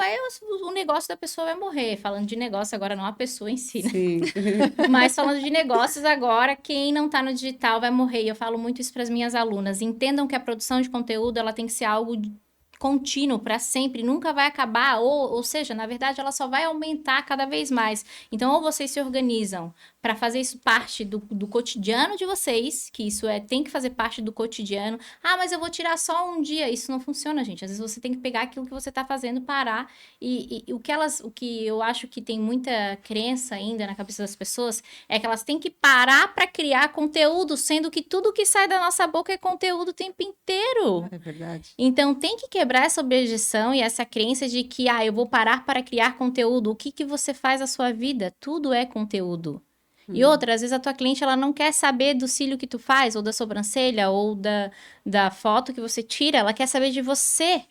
o negócio da pessoa vai morrer. Falando de negócio agora, não a pessoa em si, né? sim. Mas falando de negócios agora, quem não tá no digital vai morrer. E eu falo muito isso para as minhas alunas. Entendam que a produção de conteúdo, ela tem que ser algo contínuo para sempre, nunca vai acabar, ou seja, na verdade, ela só vai aumentar cada vez mais. Então, ou vocês se organizam para fazer isso parte do cotidiano de vocês, que isso tem que fazer parte do cotidiano. Ah, mas eu vou tirar só um dia. Isso não funciona, gente. Às vezes você tem que pegar aquilo que você tá fazendo, parar. E o que eu acho que tem muita crença ainda na cabeça das pessoas é que elas têm que parar para criar conteúdo, sendo que tudo que sai da nossa boca é conteúdo o tempo inteiro. É verdade. Então, tem que quebrar essa objeção e essa crença de que, eu vou parar para criar conteúdo. O que que você faz na sua vida? Tudo é conteúdo. E outra, às vezes a tua cliente, ela não quer saber do cílio que tu faz, ou da sobrancelha, ou da foto que você tira, ela quer saber de você.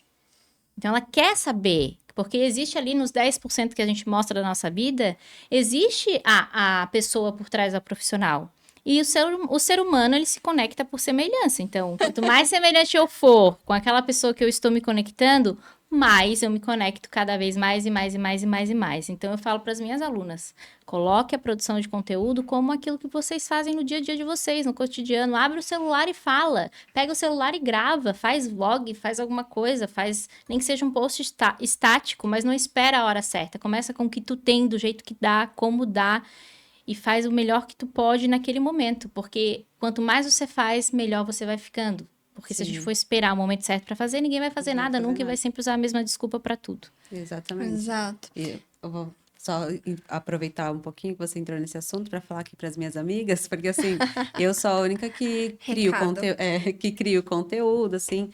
Então, ela quer saber, porque existe ali nos 10% que a gente mostra da nossa vida, existe a pessoa por trás da profissional. E o ser humano, ele se conecta por semelhança. Então, quanto mais semelhante eu for com aquela pessoa que eu estou me conectando, mais eu me conecto cada vez mais e mais e mais e mais e mais. Então, eu falo para as minhas alunas, coloque a produção de conteúdo como aquilo que vocês fazem no dia a dia de vocês, no cotidiano. Abre o celular e fala. Pega o celular e grava, faz vlog, faz alguma coisa, faz nem que seja um post estático, mas não espera a hora certa. Começa com o que tu tem, do jeito que dá, como dá, e faz o melhor que tu pode naquele momento, porque quanto mais você faz, melhor você vai ficando. Porque se a gente Sim, for esperar o momento certo pra fazer, ninguém vai fazer não vai nada fazer nunca e vai nada. sempre usar a mesma desculpa pra tudo. Exatamente. Exato. E eu vou só aproveitar um pouquinho que você entrou nesse assunto para falar aqui para as minhas amigas, porque assim, eu sou a única que crio Recado. que crio conteúdo, assim,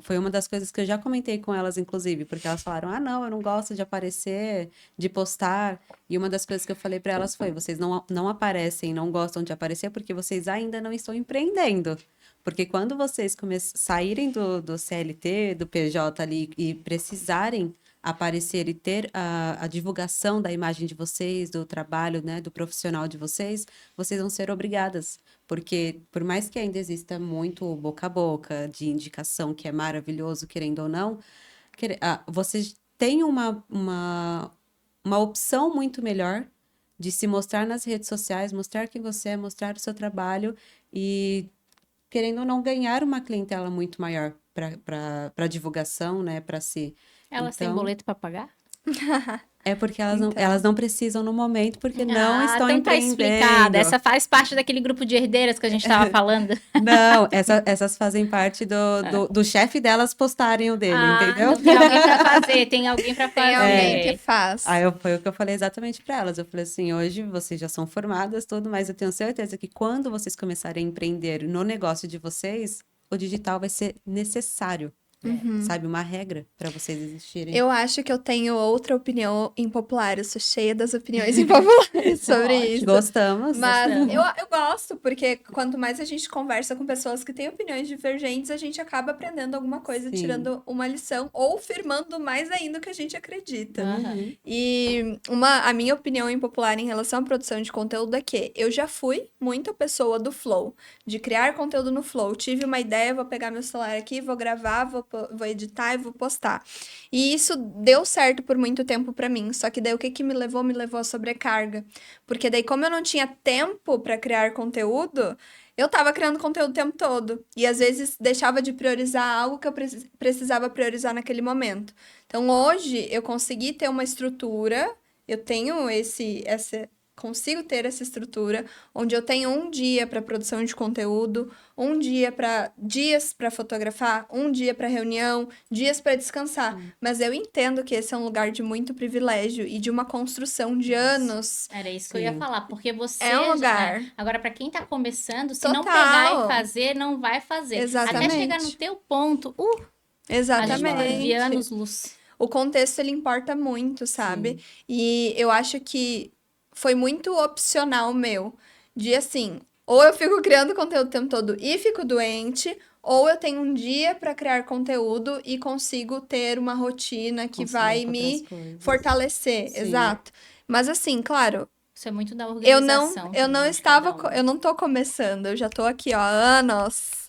Foi uma das coisas que eu já comentei com elas, inclusive, porque elas falaram: ah, não, eu não gosto de aparecer, de postar. E uma das coisas que eu falei para elas foi: vocês não aparecem, não gostam de aparecer porque vocês ainda não estão empreendendo. Porque quando vocês saírem do CLT, do PJ ali e precisarem aparecer e ter a divulgação da imagem de vocês, do trabalho, né, do profissional de vocês vão ser obrigadas. Porque por mais que ainda exista muito boca a boca de indicação, que é maravilhoso, querendo ou não, vocês têm uma opção muito melhor de se mostrar nas redes sociais, mostrar quem você é, mostrar o seu trabalho e, querendo ou não, ganhar uma clientela muito maior para divulgação, né, para si. Elas têm Então, boleto para pagar? é porque Então. elas não precisam no momento, porque não estão então tá explicado. empreendendo. Essa faz parte daquele grupo de herdeiras que a gente estava falando. Não, essas fazem parte do chefe delas postarem o dele, entendeu? Então tem alguém para fazer, tem alguém para Tem fazer. alguém que faz. Aí foi o que eu falei exatamente para elas. Eu falei assim: hoje vocês já são formadas, tudo, mas eu tenho certeza que quando vocês começarem a empreender no negócio de vocês, o digital vai ser necessário. Sabe, uma regra para vocês existirem. Eu acho que eu tenho outra opinião impopular. Eu sou cheia das opiniões impopulares sobre isso. Gostamos. Mas eu gosto, porque quanto mais a gente conversa com pessoas que têm opiniões divergentes, a gente acaba aprendendo alguma coisa, Sim. tirando uma lição, ou firmando mais ainda o que a gente acredita. Uhum. E a minha opinião impopular em relação à produção de conteúdo é que eu já fui muito a pessoa do flow, de criar conteúdo no flow. Tive uma ideia, vou pegar meu celular aqui, vou gravar, vou editar e vou postar. E isso deu certo por muito tempo pra mim. Só que daí o que me levou? Me levou a sobrecarga. Porque daí, como eu não tinha tempo pra criar conteúdo, eu tava criando conteúdo o tempo todo. E às vezes deixava de priorizar algo que eu precisava priorizar naquele momento. Então hoje eu consegui ter uma estrutura, eu tenho consigo ter essa estrutura, onde eu tenho um dia para produção de conteúdo, dias para fotografar, um dia para reunião, dias para descansar. Mas eu entendo que esse é um lugar de muito privilégio e de uma construção de anos. Era isso que eu ia Sim. falar, porque você... É um lugar. Agora, para quem tá começando, se Total. não pegar e fazer, não vai fazer. Exatamente. Até chegar no teu ponto, a gente vai Exatamente. ver anos-luz. O contexto, ele importa muito, sabe? E eu acho que foi muito opcional meu. De assim, ou eu fico criando conteúdo o tempo todo e fico doente, ou eu tenho um dia para criar conteúdo e consigo ter uma rotina que Conciliar vai com me outras coisas. fortalecer. Sim. Exato. Mas assim, claro, Isso é muito da eu organização. eu não tô começando, eu já tô aqui, ó, há anos.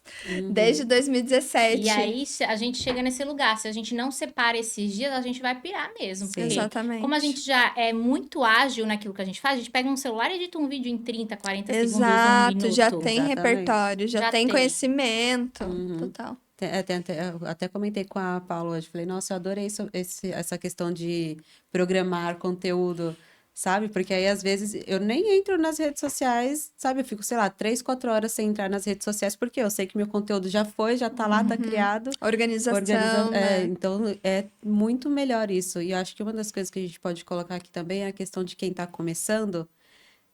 Desde 2017. E aí, a gente chega nesse lugar. Se a gente não separa esses dias, a gente vai pirar mesmo. Sim. Porque Exatamente. como a gente já é muito ágil naquilo que a gente faz, a gente pega um celular e edita um vídeo em 30, 40 segundos, um Exato, minuto. já tem Exatamente. repertório, já Já tem tem. conhecimento. Total. Eu até comentei com a Paula hoje, falei, nossa, eu adorei essa questão de programar conteúdo, sabe? Porque aí, às vezes, eu nem entro nas redes sociais, sabe? Eu fico, sei lá, 3, 4 horas sem entrar nas redes sociais, porque eu sei que meu conteúdo já foi, já tá lá, tá criado. Organização, né? Então, é muito melhor isso. E eu acho que uma das coisas que a gente pode colocar aqui também é a questão de quem tá começando.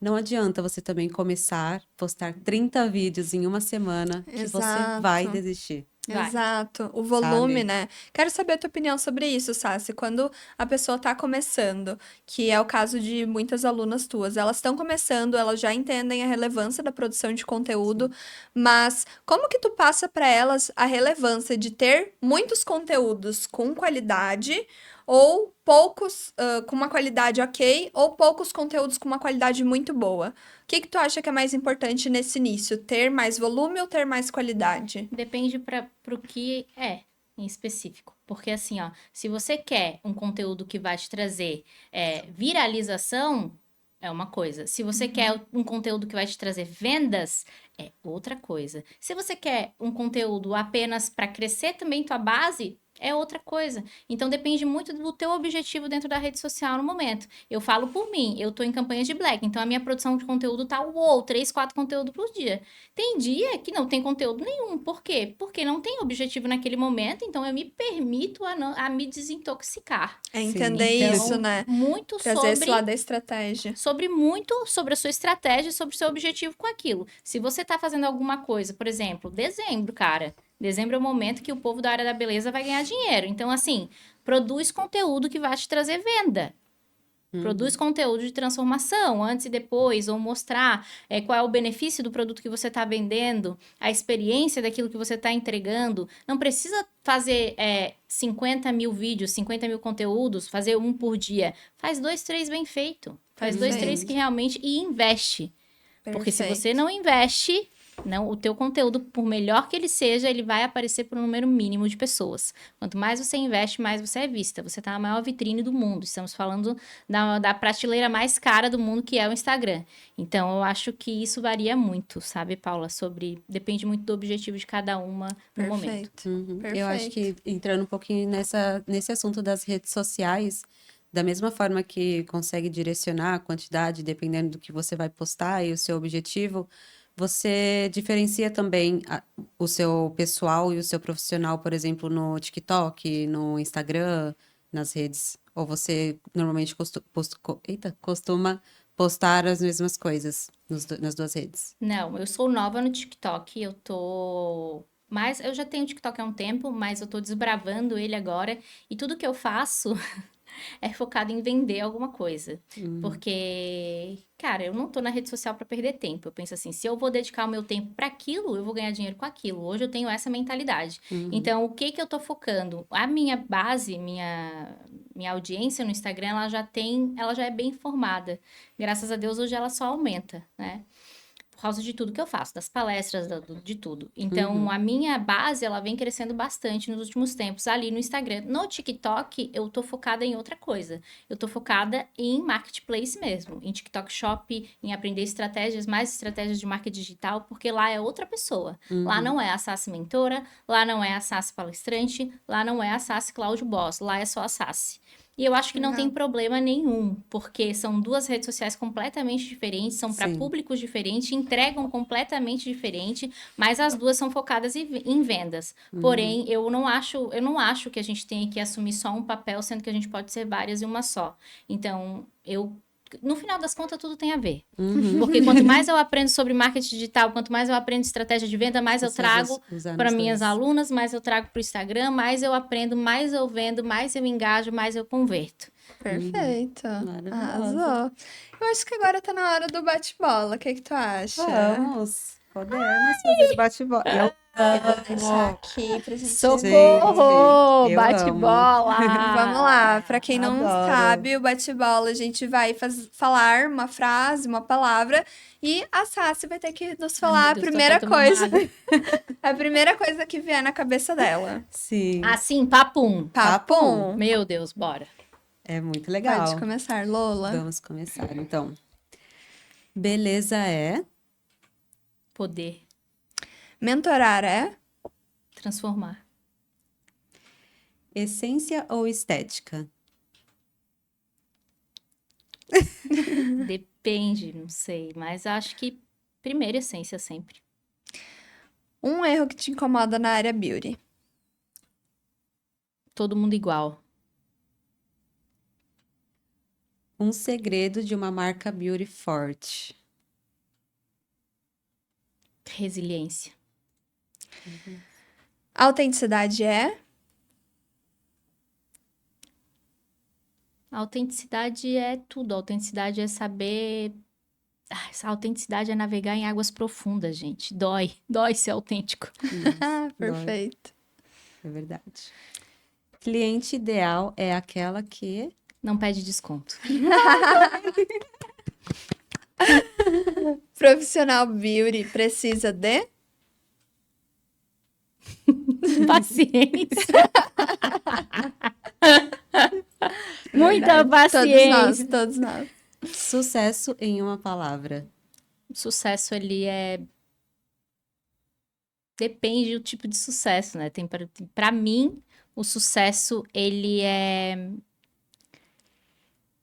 Não adianta você também começar, postar 30 vídeos em uma semana, que você Exato. vai desistir. Vai. Exato. O volume, Sabe? né? Quero saber a tua opinião sobre isso, Sassi. Quando a pessoa tá começando, que é o caso de muitas alunas tuas, elas estão começando, elas já entendem a relevância da produção de conteúdo, mas como que tu passa para elas a relevância de ter muitos conteúdos com qualidade ou poucos com uma qualidade ok, ou poucos conteúdos com uma qualidade muito boa? O que tu acha que é mais importante nesse início? Ter mais volume ou ter mais qualidade? Depende pro que é em específico. Porque assim, ó, se você quer um conteúdo que vai te trazer viralização, é uma coisa. Se você quer um conteúdo que vai te trazer vendas, é outra coisa. Se você quer um conteúdo apenas para crescer também tua base, é outra coisa. Então, depende muito do teu objetivo dentro da rede social no momento. Eu falo por mim, eu tô em campanha de Black, então a minha produção de conteúdo tá 3, 4 conteúdos por dia. Tem dia que não tem conteúdo nenhum. Por quê? Porque não tem objetivo naquele momento, então eu me permito a me desintoxicar. É entender Então, isso, né? muito Trazer esse lado da estratégia. sobre a sua estratégia, sobre o seu objetivo com aquilo. Se você tá fazendo alguma coisa, por exemplo, dezembro, cara. Dezembro é o momento que o povo da área da beleza vai ganhar dinheiro. Então, assim, produz conteúdo que vai te trazer venda. Produz conteúdo de transformação, antes e depois, ou mostrar qual é o benefício do produto que você está vendendo, a experiência daquilo que você está entregando. Não precisa fazer 50 mil vídeos, 50 mil conteúdos, fazer um por dia. Faz 2, 3 bem feito. Faz 2, 3 que realmente... E investe. Porque se você não investe... Não, o teu conteúdo, por melhor que ele seja, ele vai aparecer para um número mínimo de pessoas. Quanto mais você investe, mais você é vista. Você está na maior vitrine do mundo. Estamos falando da prateleira mais cara do mundo, que é o Instagram. Então, eu acho que isso varia muito, sabe, Paula? Depende muito do objetivo de cada uma no momento. Eu acho que entrando um pouquinho nesse assunto das redes sociais, da mesma forma que consegue direcionar a quantidade, dependendo do que você vai postar e o seu objetivo, você diferencia também o seu pessoal e o seu profissional, por exemplo, no TikTok, no Instagram, nas redes? Ou você normalmente costuma postar as mesmas coisas nas duas redes? Não, eu sou nova no TikTok, Mas eu já tenho TikTok há um tempo, mas eu tô desbravando ele agora. E tudo que eu faço é focado em vender alguma coisa. Porque, cara, eu não tô na rede social para perder tempo. Eu penso assim, se eu vou dedicar o meu tempo para aquilo, eu vou ganhar dinheiro com aquilo. Hoje eu tenho essa mentalidade. Então, o que que eu tô focando? A minha base, minha audiência no Instagram, ela já é bem formada. Graças a Deus, hoje ela só aumenta, né? Por causa de tudo que eu faço, das palestras, de tudo. Então, a minha base, ela vem crescendo bastante nos últimos tempos ali no Instagram. No TikTok, eu tô focada em outra coisa. Eu tô focada em marketplace mesmo, em TikTok Shop, em aprender mais estratégias de marketing digital, porque lá é outra pessoa. Lá não é a Saci mentora, lá não é a Saci palestrante, lá não é a Saci Cloud Boss, lá é só a Saci. E eu acho que não tem problema nenhum, porque são duas redes sociais completamente diferentes, são para públicos diferentes, entregam completamente diferente, mas as duas são focadas em vendas. Porém, eu não acho que a gente tenha que assumir só um papel, sendo que a gente pode ser várias em uma só. Então, no final das contas, tudo tem a ver. Porque quanto mais eu aprendo sobre marketing digital, quanto mais eu aprendo estratégia de venda, mais eu trago para minhas alunas, mais eu trago para o Instagram, mais eu aprendo, mais eu vendo, mais eu engajo, mais eu converto. Perfeito. Arrasou. Eu acho que agora tá na hora do bate-bola. O que tu acha? Podemos fazer esse bate-bola. Eu vou deixar aqui pra gente... Socorro! Gente, Bate-bola! Vamos lá. Pra quem não Adoro. sabe, o bate-bola, a gente vai falar uma frase, uma palavra, e a Saci vai ter que nos falar a primeira coisa. A primeira coisa que vier na cabeça dela. Sim. Assim, papum. Papum. Meu Deus, bora. É muito legal. Pode começar, Lola. Vamos começar, então. Beleza é... Poder. Mentorar é? Transformar. Essência ou estética? Depende, não sei. Mas acho que primeira essência sempre. Um erro que te incomoda na área beauty. Todo mundo igual. Um segredo de uma marca beauty forte. Resiliência. Autenticidade é? A autenticidade é tudo. A autenticidade é saber... Essa autenticidade é navegar em águas profundas, gente. Dói ser autêntico. Perfeito. É verdade. Cliente ideal é aquela que... Não pede desconto. Profissional beauty precisa de? Paciência. Muita paciência. Todos nós. Sucesso em uma palavra. O sucesso, ele é... Depende do tipo de sucesso, né? Pra mim, o sucesso, ele é...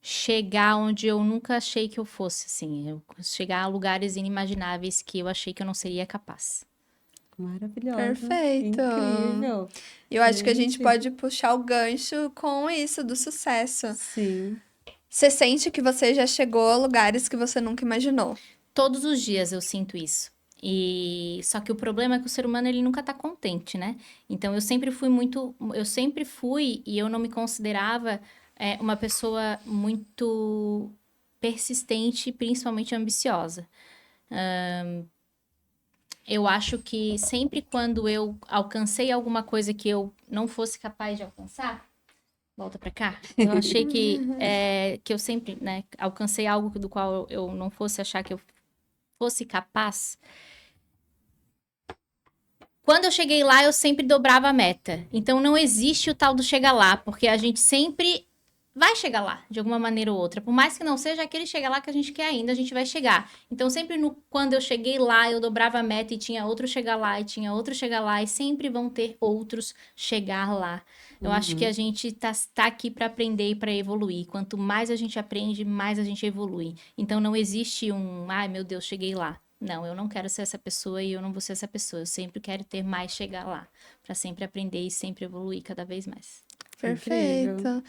chegar onde eu nunca achei que eu fosse, assim. Chegar a lugares inimagináveis que eu achei que eu não seria capaz. Maravilhosa. Perfeito. Incrível. Eu acho que a gente pode puxar o gancho com isso, do sucesso. Sim. Você sente que você já chegou a lugares que você nunca imaginou. Todos os dias eu sinto isso. E só que o problema é que o ser humano ele nunca tá contente, né? Então eu sempre fui e eu não me considerava uma pessoa muito persistente, principalmente ambiciosa. Eu acho que sempre quando eu alcancei alguma coisa que eu não fosse capaz de alcançar, volta pra cá. Eu achei que eu sempre, né, alcancei algo do qual eu não fosse achar que eu fosse capaz. Quando eu cheguei lá, eu sempre dobrava a meta. Então não existe o tal do chegar lá, porque a gente sempre vai chegar lá, de alguma maneira ou outra. Por mais que não seja aquele chegar lá que a gente quer ainda, a gente vai chegar. Então sempre quando eu cheguei lá, eu dobrava a meta e tinha outro chegar lá, e tinha outro chegar lá, e sempre vão ter outros chegar lá. Eu acho que a gente tá aqui para aprender e para evoluir. Quanto mais a gente aprende, mais a gente evolui. Então não existe ai meu Deus, cheguei lá. Não, eu não quero ser essa pessoa e eu não vou ser essa pessoa. Eu sempre quero ter mais chegar lá, para sempre aprender e sempre evoluir cada vez mais. Incrível. Perfeito.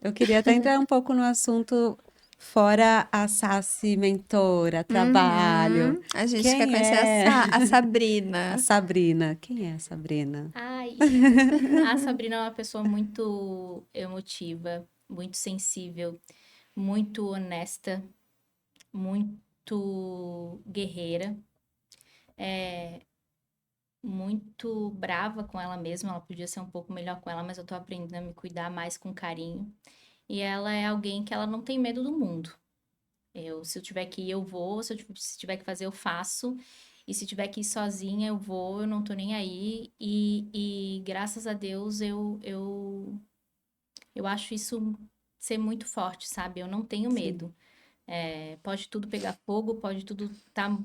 Eu queria até entrar um pouco no assunto fora a Saci mentora, trabalho. A gente quer Quem conhecer é a a Sabrina. Sabrina? Quem é a Sabrina? Ai, a Sabrina é uma pessoa muito emotiva, muito sensível, muito honesta, muito guerreira, muito brava com ela mesma. Ela podia ser um pouco melhor com ela, mas eu tô aprendendo a me cuidar mais com carinho. E ela é alguém que ela não tem medo do mundo. Se eu tiver que ir, eu vou. Se tiver que fazer, eu faço. E se tiver que ir sozinha, eu vou. Eu não tô nem aí. E graças a Deus, eu acho isso ser muito forte, sabe? Eu não tenho Sim. medo. Pode tudo pegar fogo, pode tudo tá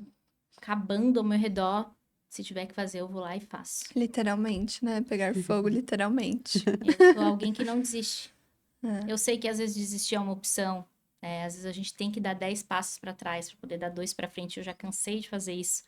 acabando ao meu redor. Se tiver que fazer, eu vou lá e faço. Literalmente, né? Pegar fogo, literalmente. Eu sou alguém que não desiste. É. Eu sei que às vezes desistir é uma opção. Às vezes a gente tem que dar 10 passos para trás para poder dar 2 para frente. Eu já cansei de fazer isso,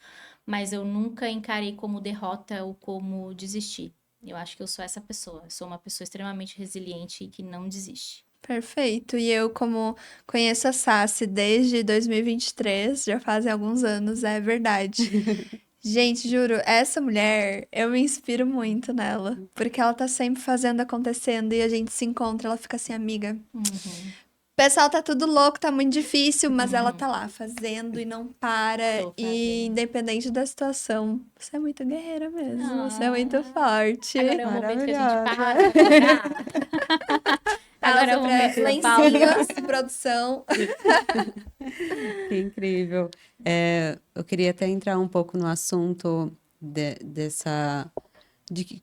mas eu nunca encarei como derrota ou como desistir. Eu acho que eu sou essa pessoa. Eu sou uma pessoa extremamente resiliente e que não desiste. Perfeito. E eu, como conheço a Sassi desde 2023, já fazem alguns anos, é verdade. Gente, juro, essa mulher, eu me inspiro muito nela, porque ela tá sempre fazendo acontecendo e a gente se encontra, ela fica assim, amiga. Uhum. O pessoal tá tudo louco, tá muito difícil, mas ela tá lá fazendo e não para, Tô e fazendo. independente da situação, você é muito guerreira mesmo, você é muito Ah, forte. agora é o momento que a gente Maravilhosa. para pra pegar. Agora é o momento da pausa. Lencinhos, produção. Que incrível. Eu queria até entrar um pouco no assunto dessa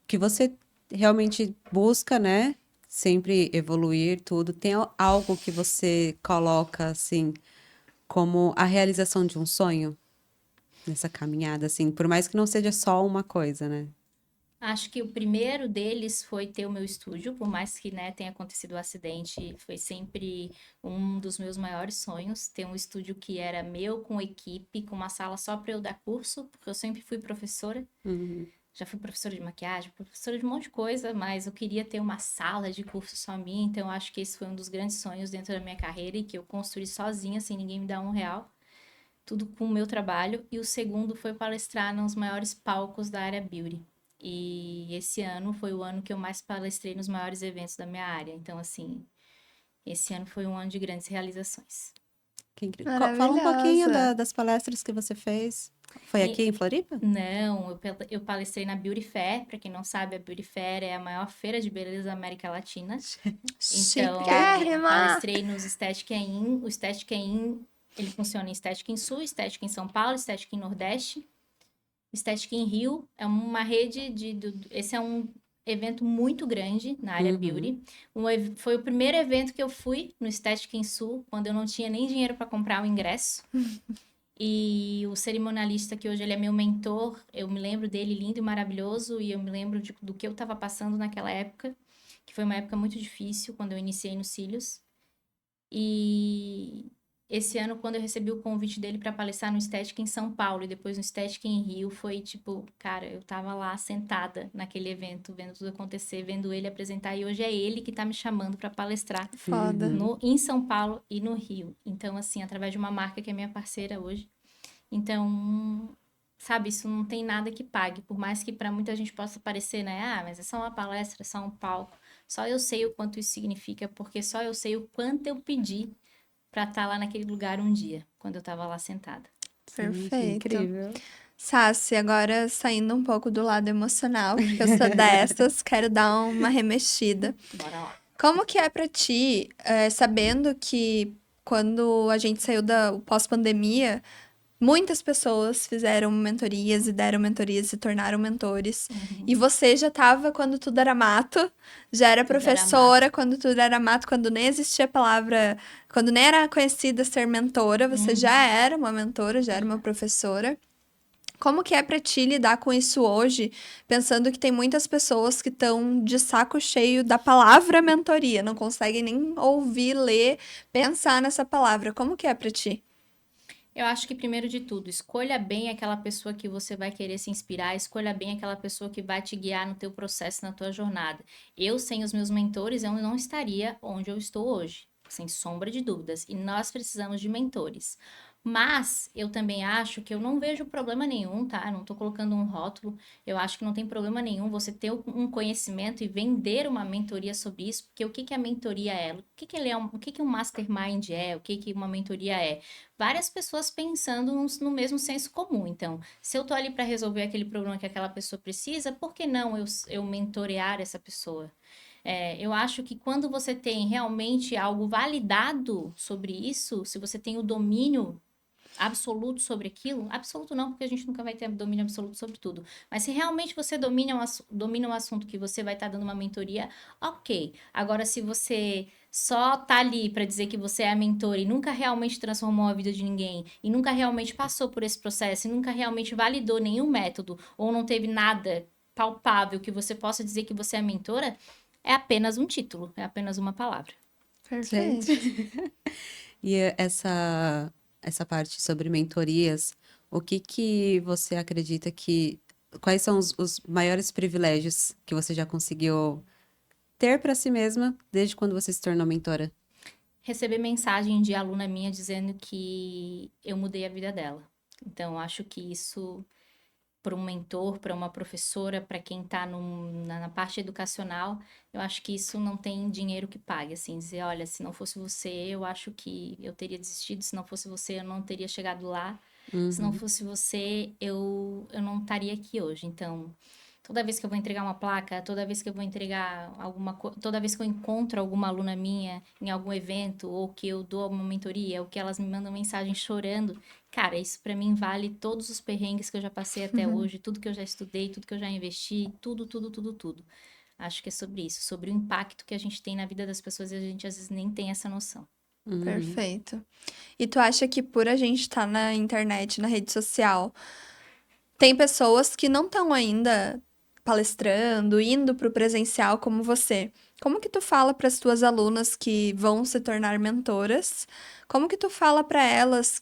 que você realmente busca, né? Sempre evoluir tudo. Tem algo que você coloca assim como a realização de um sonho nessa caminhada, assim, por mais que não seja só uma coisa, né? Acho que o primeiro deles foi ter o meu estúdio, por mais que, né, tenha acontecido o acidente, foi sempre um dos meus maiores sonhos, ter um estúdio que era meu, com equipe, com uma sala só para eu dar curso, porque eu sempre fui professora. Uhum. Já fui professora de maquiagem, professora de um monte de coisa, mas eu queria ter uma sala de curso só minha, então eu acho que esse foi um dos grandes sonhos dentro da minha carreira e que eu construí sozinha, sem ninguém me dar R$ 1, tudo com o meu trabalho. E o segundo foi palestrar nos maiores palcos da área beauty. E esse ano foi o ano que eu mais palestrei nos maiores eventos da minha área. Então, assim, esse ano foi um ano de grandes realizações. Que incrível. Fala um pouquinho Maravilhosa. das palestras que você fez. Foi E- aqui em Floripa? Não, eu palestrei na Beauty Fair. Para quem não sabe, a Beauty Fair é a maior feira de beleza da América Latina. Então, Chiquérrima! palestrei nos Estética In. O Estética In, ele funciona em Estética em Sul, Estética em São Paulo, Estética em Nordeste. Estética em Rio é uma rede esse é um evento muito grande na área beauty. Foi o primeiro evento que eu fui no Estética em Sul, quando eu não tinha nem dinheiro para comprar o ingresso. E o cerimonialista, que hoje ele é meu mentor, eu me lembro dele lindo e maravilhoso, e eu me lembro do que eu estava passando naquela época, que foi uma época muito difícil, quando eu iniciei nos cílios. E esse ano, quando eu recebi o convite dele para palestrar no Estética em São Paulo e depois no Estética em Rio, foi tipo, cara, eu tava lá sentada naquele evento, vendo tudo acontecer, vendo ele apresentar, e hoje é ele que tá me chamando para palestrar Foda. em São Paulo e no Rio. Então, assim, através de uma marca que é minha parceira hoje. Então, sabe, isso não tem nada que pague, por mais que para muita gente possa parecer, né? Ah, mas é só uma palestra, é só um palco. Só eu sei o quanto isso significa, porque só eu sei o quanto eu pedi para estar lá naquele lugar um dia, quando eu estava lá sentada. Gente, Perfeito. incrível. Sassi, agora saindo um pouco do lado emocional, porque eu sou dessas, quero dar uma remexida. Bora lá. Como que é pra ti, sabendo que quando a gente saiu da pós-pandemia, muitas pessoas fizeram mentorias e deram mentorias, se tornaram mentores. E você já estava quando tudo era mato, já era Tudo era professora quando tudo era mato, quando nem existia a palavra, quando nem era conhecida ser mentora, você já era uma mentora, já era uma professora. Como que é pra ti lidar com isso hoje, pensando que tem muitas pessoas que estão de saco cheio da palavra mentoria, não conseguem nem ouvir, ler, pensar nessa palavra. Como que é pra ti? Eu acho que primeiro de tudo, escolha bem aquela pessoa que você vai querer se inspirar, escolha bem aquela pessoa que vai te guiar no teu processo, na tua jornada. Eu, sem os meus mentores, eu não estaria onde eu estou hoje, sem sombra de dúvidas, e nós precisamos de mentores. Mas eu também acho que eu não vejo problema nenhum, tá? Eu não tô colocando um rótulo. Eu acho que não tem problema nenhum você ter um conhecimento e vender uma mentoria sobre isso, porque o que que a mentoria é? O que que ele é o que que um mastermind é? O que que uma mentoria é? Várias pessoas pensando no mesmo senso comum. Então, se eu tô ali para resolver aquele problema que aquela pessoa precisa, por que não eu mentorear essa pessoa? Eu acho que quando você tem realmente algo validado sobre isso, se você tem o domínio absoluto sobre aquilo, absoluto não, porque a gente nunca vai ter domínio absoluto sobre tudo. Mas se realmente você domina um assunto que você vai estar dando uma mentoria, ok. Agora, se você só tá ali para dizer que você é a mentora e nunca realmente transformou a vida de ninguém, e nunca realmente passou por esse processo, e nunca realmente validou nenhum método, ou não teve nada palpável que você possa dizer que você é a mentora, é apenas um título, é apenas uma palavra. Perfeito. Gente. E essa parte sobre mentorias, o que que você acredita que quais são os maiores privilégios que você já conseguiu ter para si mesma desde quando você se tornou mentora? Receber mensagem de aluna minha dizendo que eu mudei a vida dela. Então, acho que isso, para um mentor, para uma professora, para quem está na parte educacional, eu acho que isso não tem dinheiro que pague. Assim, dizer, olha, se não fosse você, eu acho que eu teria desistido, se não fosse você, eu não teria chegado lá, se não Uhum. fosse você, eu não estaria aqui hoje. Então, toda vez que eu vou entregar uma placa, toda vez que eu vou entregar alguma coisa, toda vez que eu encontro alguma aluna minha em algum evento, ou que eu dou uma mentoria, ou que elas me mandam mensagem chorando, cara, isso pra mim vale todos os perrengues que eu já passei até hoje, tudo que eu já estudei, tudo que eu já investi, tudo, tudo, tudo, tudo. Acho que é sobre isso, sobre o impacto que a gente tem na vida das pessoas e a gente às vezes nem tem essa noção. Uhum. Perfeito. E tu acha que por a gente estar na internet, na rede social, tem pessoas que não estão ainda palestrando, indo para o presencial como você? Como que tu fala para as tuas alunas que vão se tornar mentoras? Como que tu fala para elas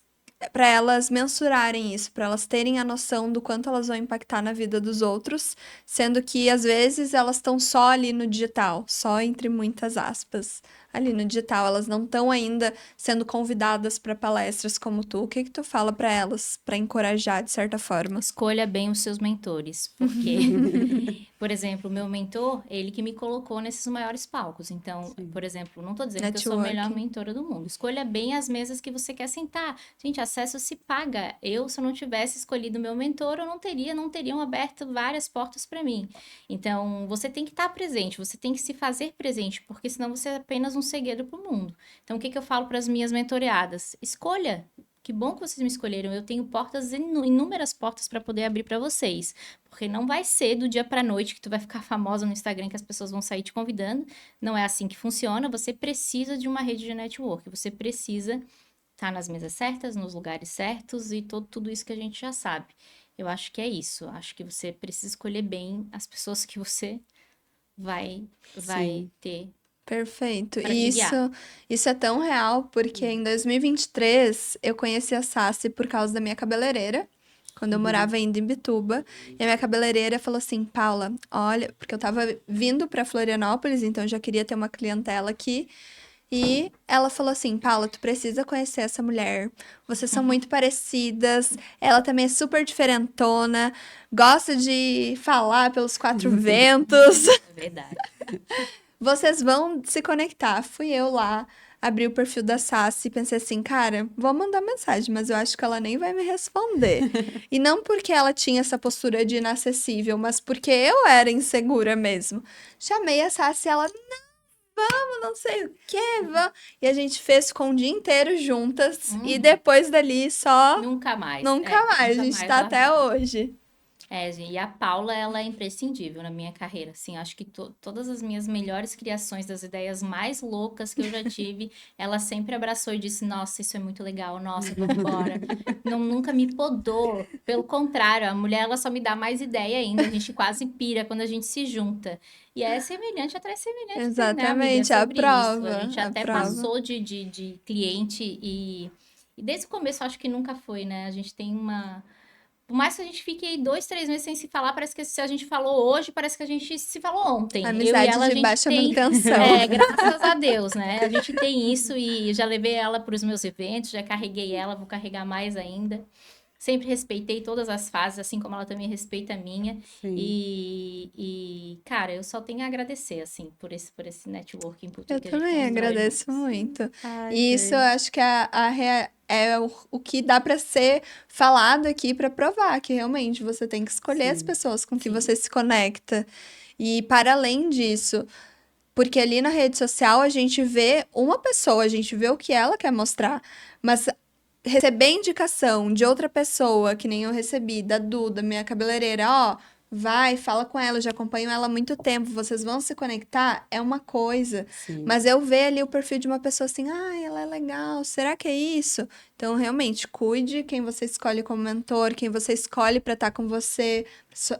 mensurarem isso, para elas terem a noção do quanto elas vão impactar na vida dos outros, sendo que às vezes elas estão só ali no digital, só entre muitas aspas, ali no digital, elas não estão ainda sendo convidadas para palestras como tu. O que que tu fala para elas, para encorajar de certa forma? Escolha bem os seus mentores, porque, por exemplo, o meu mentor, ele que me colocou nesses maiores palcos. Então, Sim. por exemplo, não tô dizendo que eu sou a melhor Networking. mentora do mundo. Escolha bem as mesas que você quer sentar. Gente, acesso se paga. Eu, se eu não tivesse escolhido meu mentor, eu não teriam aberto várias portas para mim. Então, você tem que estar presente, você tem que se fazer presente, porque senão você é apenas um segredo para o mundo. Então, o que que eu falo para as minhas mentoreadas? Escolha. Que bom que vocês me escolheram. Eu tenho portas, inúmeras portas para poder abrir para vocês. Porque não vai ser do dia para noite que tu vai ficar famosa no Instagram que as pessoas vão sair te convidando. Não é assim que funciona. Você precisa de uma rede de network. Você precisa estar nas mesas certas, nos lugares certos e tudo isso que a gente já sabe. Eu acho que é isso. Acho que você precisa escolher bem as pessoas que você vai Sim. ter Perfeito. para E te isso, guiar. isso é tão real porque em 2023 eu conheci a Sassi por causa da minha cabeleireira, quando eu Uhum. morava ainda em Imbituba. E a minha cabeleireira falou assim: Paula, olha, porque eu tava vindo pra Florianópolis, então eu já queria ter uma clientela aqui. E ela falou assim, Paula, tu precisa conhecer essa mulher. Vocês são muito parecidas. Ela também é super diferentona. Gosta de falar pelos quatro ventos. É verdade. Vocês vão se conectar. Fui eu lá, abri o perfil da Sassy e pensei assim, cara, vou mandar mensagem, mas eu acho que ela nem vai me responder. E não porque ela tinha essa postura de inacessível, mas porque eu era insegura mesmo. Chamei a Sassy e ela, não sei o quê, vamos. E a gente fez com o dia inteiro juntas. E depois dali só Nunca mais. nunca mais. A Nunca gente mais tá até largou. hoje. Gente, e a Paula, ela é imprescindível na minha carreira, assim, acho que todas as minhas melhores criações, das ideias mais loucas que eu já tive, ela sempre abraçou e disse, nossa, isso é muito legal, nossa, vamos embora. Não, nunca me podou, pelo contrário, a mulher, ela só me dá mais ideia ainda, a gente quase pira quando a gente se junta. E é semelhante atrás semelhante, né, amiga? É Exatamente, a sobre isso. A prova, gente a até prova. passou de cliente e desde o começo acho que nunca foi, né? A gente tem uma... Por mais que a gente fique aí 2, 3 meses sem se falar, parece que se a gente falou hoje, parece que a gente se falou ontem. Eu e Amizade ela, a de gente baixa tem, manutenção. graças a Deus, né? A gente tem isso e já levei ela para os meus eventos, já carreguei ela, vou carregar mais ainda. Sempre respeitei todas as fases, assim como ela também respeita a minha. Sim. Cara, eu só tenho a agradecer, assim, por esse networking, por tudo Eu que a gente também constrói agradeço juntos. muito. Ai, E isso eu gente. acho que é o que dá pra ser falado aqui pra provar que realmente você tem que escolher as Sim. pessoas com que Sim. você se conecta. E para além disso, porque ali na rede social a gente vê uma pessoa, a gente vê o que ela quer mostrar, mas receber indicação de outra pessoa, que nem eu recebi, da Duda, minha cabeleireira, ó, vai, fala com ela, eu já acompanho ela há muito tempo, vocês vão se conectar, é uma coisa. Sim. Mas eu ver ali o perfil de uma pessoa assim, ela é legal, será que é isso? Então, realmente, cuide quem você escolhe como mentor, quem você escolhe pra estar com você,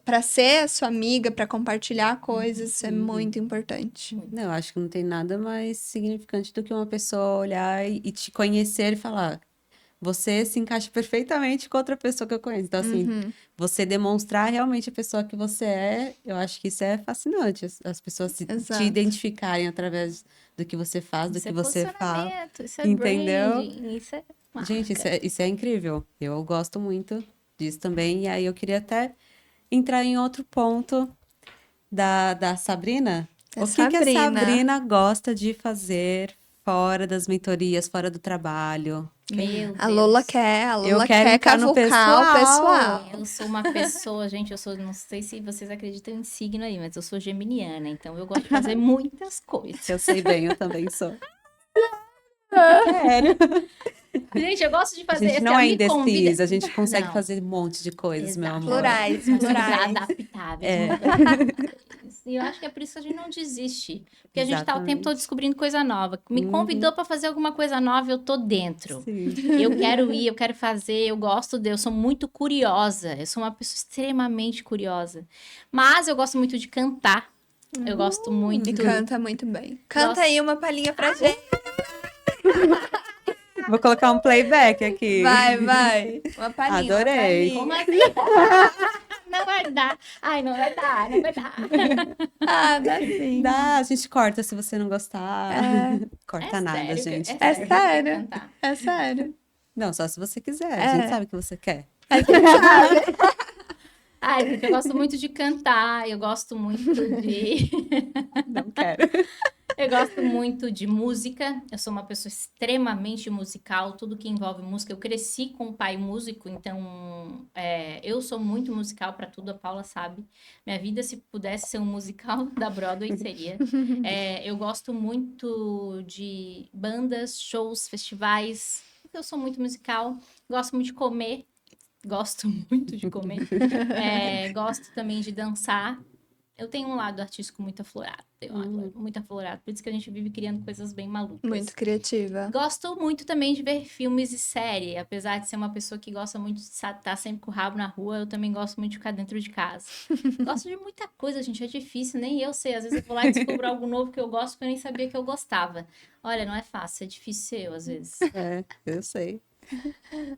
pra ser a sua amiga, pra compartilhar coisas, isso é muito importante. Não, eu acho que não tem nada mais significante do que uma pessoa olhar e te conhecer e falar, você se encaixa perfeitamente com outra pessoa que eu conheço. Então, assim, Uhum. você demonstrar realmente a pessoa que você é, eu acho que isso é fascinante. As pessoas te Exato. identificarem através do que você faz, do Isso que é você fala. posicionamento, isso é Entendeu? branding, isso é marca. Gente, isso é incrível. Eu gosto muito disso também. E aí eu queria até entrar em outro ponto da Sabrina. É O que que a Sabrina. Sabrina gosta de fazer fora das mentorias, fora do trabalho? Meu A Lola Deus. quer, a Eu Lola quero quer entrar no cavucar o pessoal. pessoal. Eu sou uma pessoa, gente, não sei se vocês acreditam em signo aí, mas eu sou geminiana, então eu gosto de fazer muitas coisas. Eu sei bem, eu também sou. Sério. Gente, eu gosto de A fazer, gente assim, não é me convida... indecisa, a gente consegue Não. fazer um monte de coisas, meu Exato. amor. Plurais, Nós somos plurais. adaptáveis. É. E eu acho que é por isso que a gente não desiste. Porque a gente tá o tempo todo Exatamente. descobrindo coisa nova. Me convidou pra fazer alguma coisa nova, eu tô dentro. Sim. Eu quero ir, eu quero fazer, eu gosto eu sou muito curiosa. Eu sou uma pessoa extremamente curiosa. Mas eu gosto muito de cantar. Eu gosto muito. E canta muito bem. Canta Nossa. aí uma palhinha pra gente. Vou colocar um playback aqui. Vai. Uma palhinha, Adorei. uma Como palhinha. assim? Não vai dar. Ai, não vai dar, não vai dar. Ah, dá sim. Dá, a gente corta se você não gostar. Corta nada, sério, gente. É sério. que eu quero sério. cantar. É sério. Não, só se você quiser. A gente sabe o que você quer. Ai, gente, eu gosto muito de cantar, eu gosto muito de... Não quero. Eu gosto muito de música, eu sou uma pessoa extremamente musical, tudo que envolve música. Eu cresci com um pai músico, então eu sou muito musical para tudo, a Paula sabe. Minha vida, se pudesse ser um musical da Broadway, seria. Eu gosto muito de bandas, shows, festivais, porque eu sou muito musical. Gosto muito de comer, gosto muito de comer. Gosto também de dançar. Eu tenho um lado artístico muito aflorado, muito aflorado, por isso que a gente vive criando coisas bem malucas. Muito criativa. Gosto muito também de ver filmes e série, apesar de ser uma pessoa que gosta muito de estar sempre com o rabo na rua, eu também gosto muito de ficar dentro de casa. Gosto de muita coisa, gente, é difícil, nem eu sei, às vezes eu vou lá e descubro algo novo que eu gosto que eu nem sabia que eu gostava. Olha, não é fácil, é difícil ser eu, às vezes. Eu sei.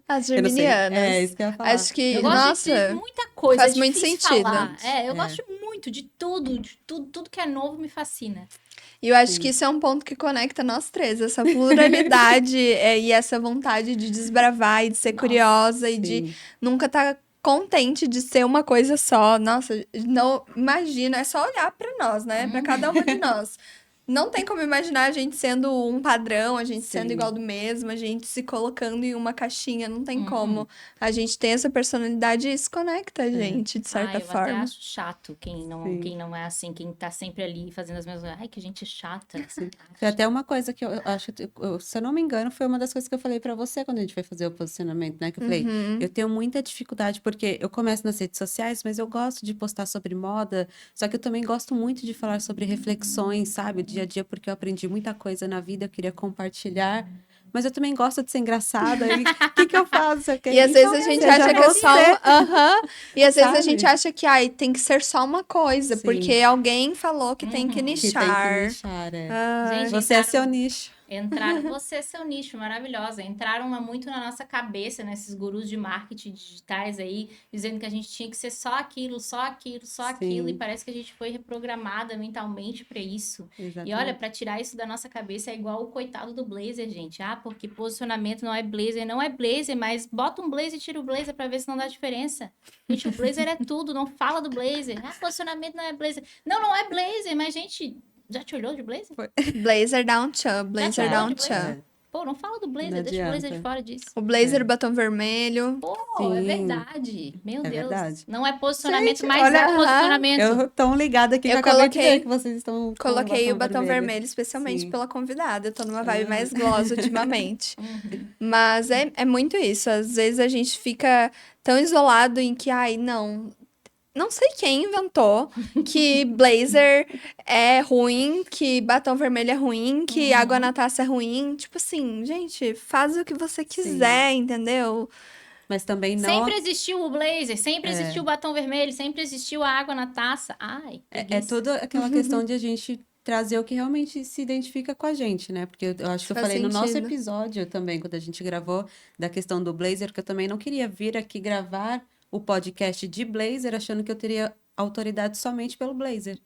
As Eu não sei. geminianas. É isso que eu ia falar. Acho que, Eu gosto de nossa, muita coisa, faz é muito difícil sentido. falar. Eu gosto de muito, de tudo que é novo me fascina. E eu acho que isso é um ponto que conecta nós três, essa pluralidade e essa vontade de desbravar e de ser curiosa e de Sim. nunca estar contente de ser uma coisa só. Nossa, não imagina, é só olhar pra nós, né? Pra cada uma de nós. Não tem como imaginar a gente sendo um padrão, a gente sendo Sim. igual do mesmo, a gente se colocando em uma caixinha, não tem Uhum. como. A gente tem essa personalidade e isso conecta a gente, de certa Eu até forma. acho chato quem não é assim, quem tá sempre ali fazendo as mesmas coisas. Ai, que gente chata. Foi até uma coisa que eu acho, se eu não me engano, foi uma das coisas que eu falei pra você quando a gente foi fazer o posicionamento, né? Que eu falei, eu tenho muita dificuldade, porque eu começo nas redes sociais, mas eu gosto de postar sobre moda, só que eu também gosto muito de falar sobre reflexões, sabe? O dia a dia, porque eu aprendi muita coisa na vida, eu queria compartilhar. Mas eu também gosto de ser engraçada. E o que eu faço? E às vezes a gente acha que é só E às vezes a sabe? gente acha que tem que ser só uma coisa, Sim. porque alguém falou que tem que Que tem que nichar. nichar, é. Gente, Você é entraram- seu nicho. Você é seu nicho, maravilhosa. Entraram muito na nossa cabeça, nesses gurus de marketing digitais aí, dizendo que a gente tinha que ser só aquilo, só aquilo, só aquilo. E Sim. parece que a gente foi reprogramada mentalmente pra isso. E Exatamente. olha, pra tirar isso da nossa cabeça é igual o coitado do blazer, gente. Ah, porque posicionamento não é blazer. Não é blazer, mas bota um blazer e tira o blazer pra ver se não dá diferença. Gente, o blazer é tudo, não fala do blazer. Ah, posicionamento não é blazer. Não é blazer, mas gente, já te olhou de blazer? Blazer down chan, blazer tirou down de blazer? chan. Pô, não fala do blazer, Não deixa o blazer de adianta. fora disso. O blazer, batom vermelho. Pô, é Sim. verdade. Meu É Deus. verdade. Não é posicionamento, Gente, mas olha, é posicionamento. Eu tô ligada aqui, que Eu eu acabei de coloquei- ver que vocês estão com Coloquei o batom vermelho, vermelho. especialmente Sim. pela convidada. Eu tô numa vibe mais gloss ultimamente. Uhum. Mas é muito isso. Às vezes a gente fica tão isolado em que, não sei quem inventou que blazer é ruim, que batom vermelho é ruim, que água na taça é ruim. Tipo assim, gente, faz o que você quiser, entendeu? Mas também não... Sempre existiu o blazer, sempre existiu o batom vermelho, sempre existiu a água na taça. Ai, É preguiça. tudo aquela questão de a gente trazer o que realmente se identifica com a gente, né? Porque eu acho que eu Faz falei no nosso sentido. episódio também, quando a gente gravou, da questão do blazer, que eu também não queria vir aqui gravar o podcast de blazer achando que eu teria autoridade somente pelo blazer,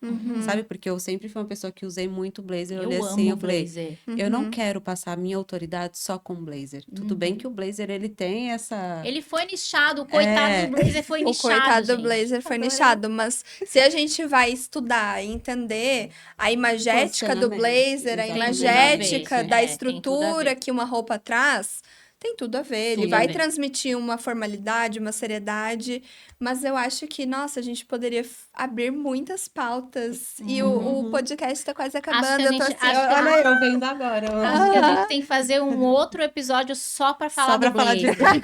sabe? Porque eu sempre fui uma pessoa que usei muito blazer, eu olhei Eu assim, amo eu falei, blazer. eu não quero passar a minha autoridade só com blazer. Tudo bem que o blazer, ele tem essa... Ele foi nichado, o coitado do blazer foi O nichado, coitado do gente. blazer foi nichado, mas se a gente vai estudar e entender a imagética do blazer, a Exatamente. imagética Tem tudo a ver, da tem tudo a estrutura ver. que uma roupa traz, tem tudo a ver. Ele Tudo a vai ver. transmitir uma formalidade, uma seriedade, mas eu acho que, nossa, a gente poderia abrir muitas pautas e o podcast tá quase acabando. que a Eu tô gente- assim, acho que- Olha eu vendo agora. Acho que a gente tem que fazer um outro episódio só pra falar Só pra do falar de blazer.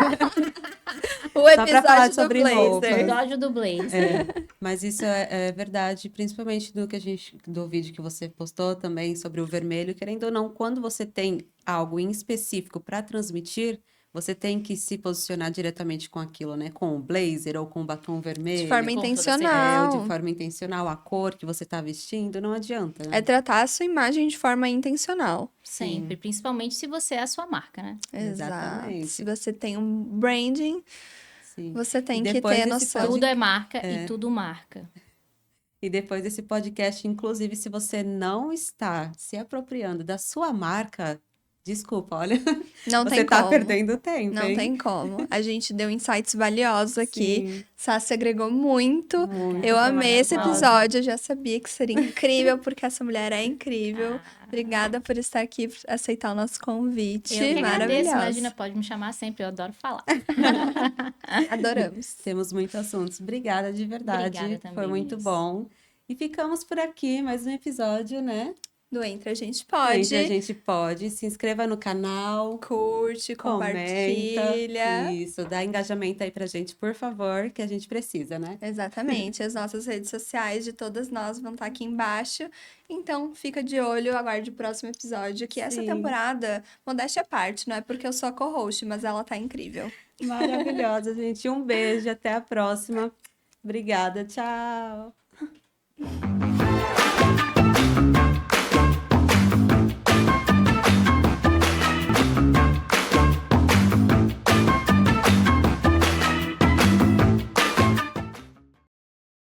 o pra falar episódio do sobre blazer. roupas. Episódio do blazer. Mas isso é verdade, principalmente do vídeo que você postou também sobre o vermelho. Querendo ou não, quando você tem algo em específico para transmitir, você tem que se posicionar diretamente com aquilo, né? Com o blazer ou com o batom vermelho. De forma Com toda intencional. Ou de forma intencional, a cor que você tá vestindo, não adianta, né? É tratar a sua imagem de forma intencional. Sempre, principalmente se você é a sua marca, né? Exato. Exatamente. Se você tem um branding, Sim. você tem E que depois ter desse noção. Tudo é marca e tudo marca. E depois desse podcast, inclusive, se você não está se apropriando da sua marca, desculpa, olha, Não você tem tá como. perdendo tempo, Não hein? tem como. A gente deu insights valiosos aqui. Sim, Sassi agregou muito. muito. Eu Foi amei esse maravilhoso. episódio. Eu já sabia que seria incrível, porque essa mulher é incrível. Obrigada por estar aqui, por aceitar o nosso convite. Eu que agradeço, Maravilhoso. imagina, pode me chamar sempre, eu adoro falar. Adoramos. Temos muitos assuntos. Obrigada de verdade. Obrigada também, Foi muito meninas. bom. E ficamos por aqui, mais um episódio, né? Do Entre a Gente Pode. Entre a gente pode. Se inscreva no canal, Curte, compartilha. comenta. Isso, dá engajamento aí pra gente, por favor, que a gente precisa, né? Exatamente. As nossas redes sociais de todas nós vão estar aqui embaixo. Então, fica de olho, aguarde o próximo episódio. Que essa Sim. temporada, modéstia à parte, não é porque eu sou a co-host, mas ela tá incrível. Maravilhosa, gente. Um beijo, até a próxima. Obrigada, tchau.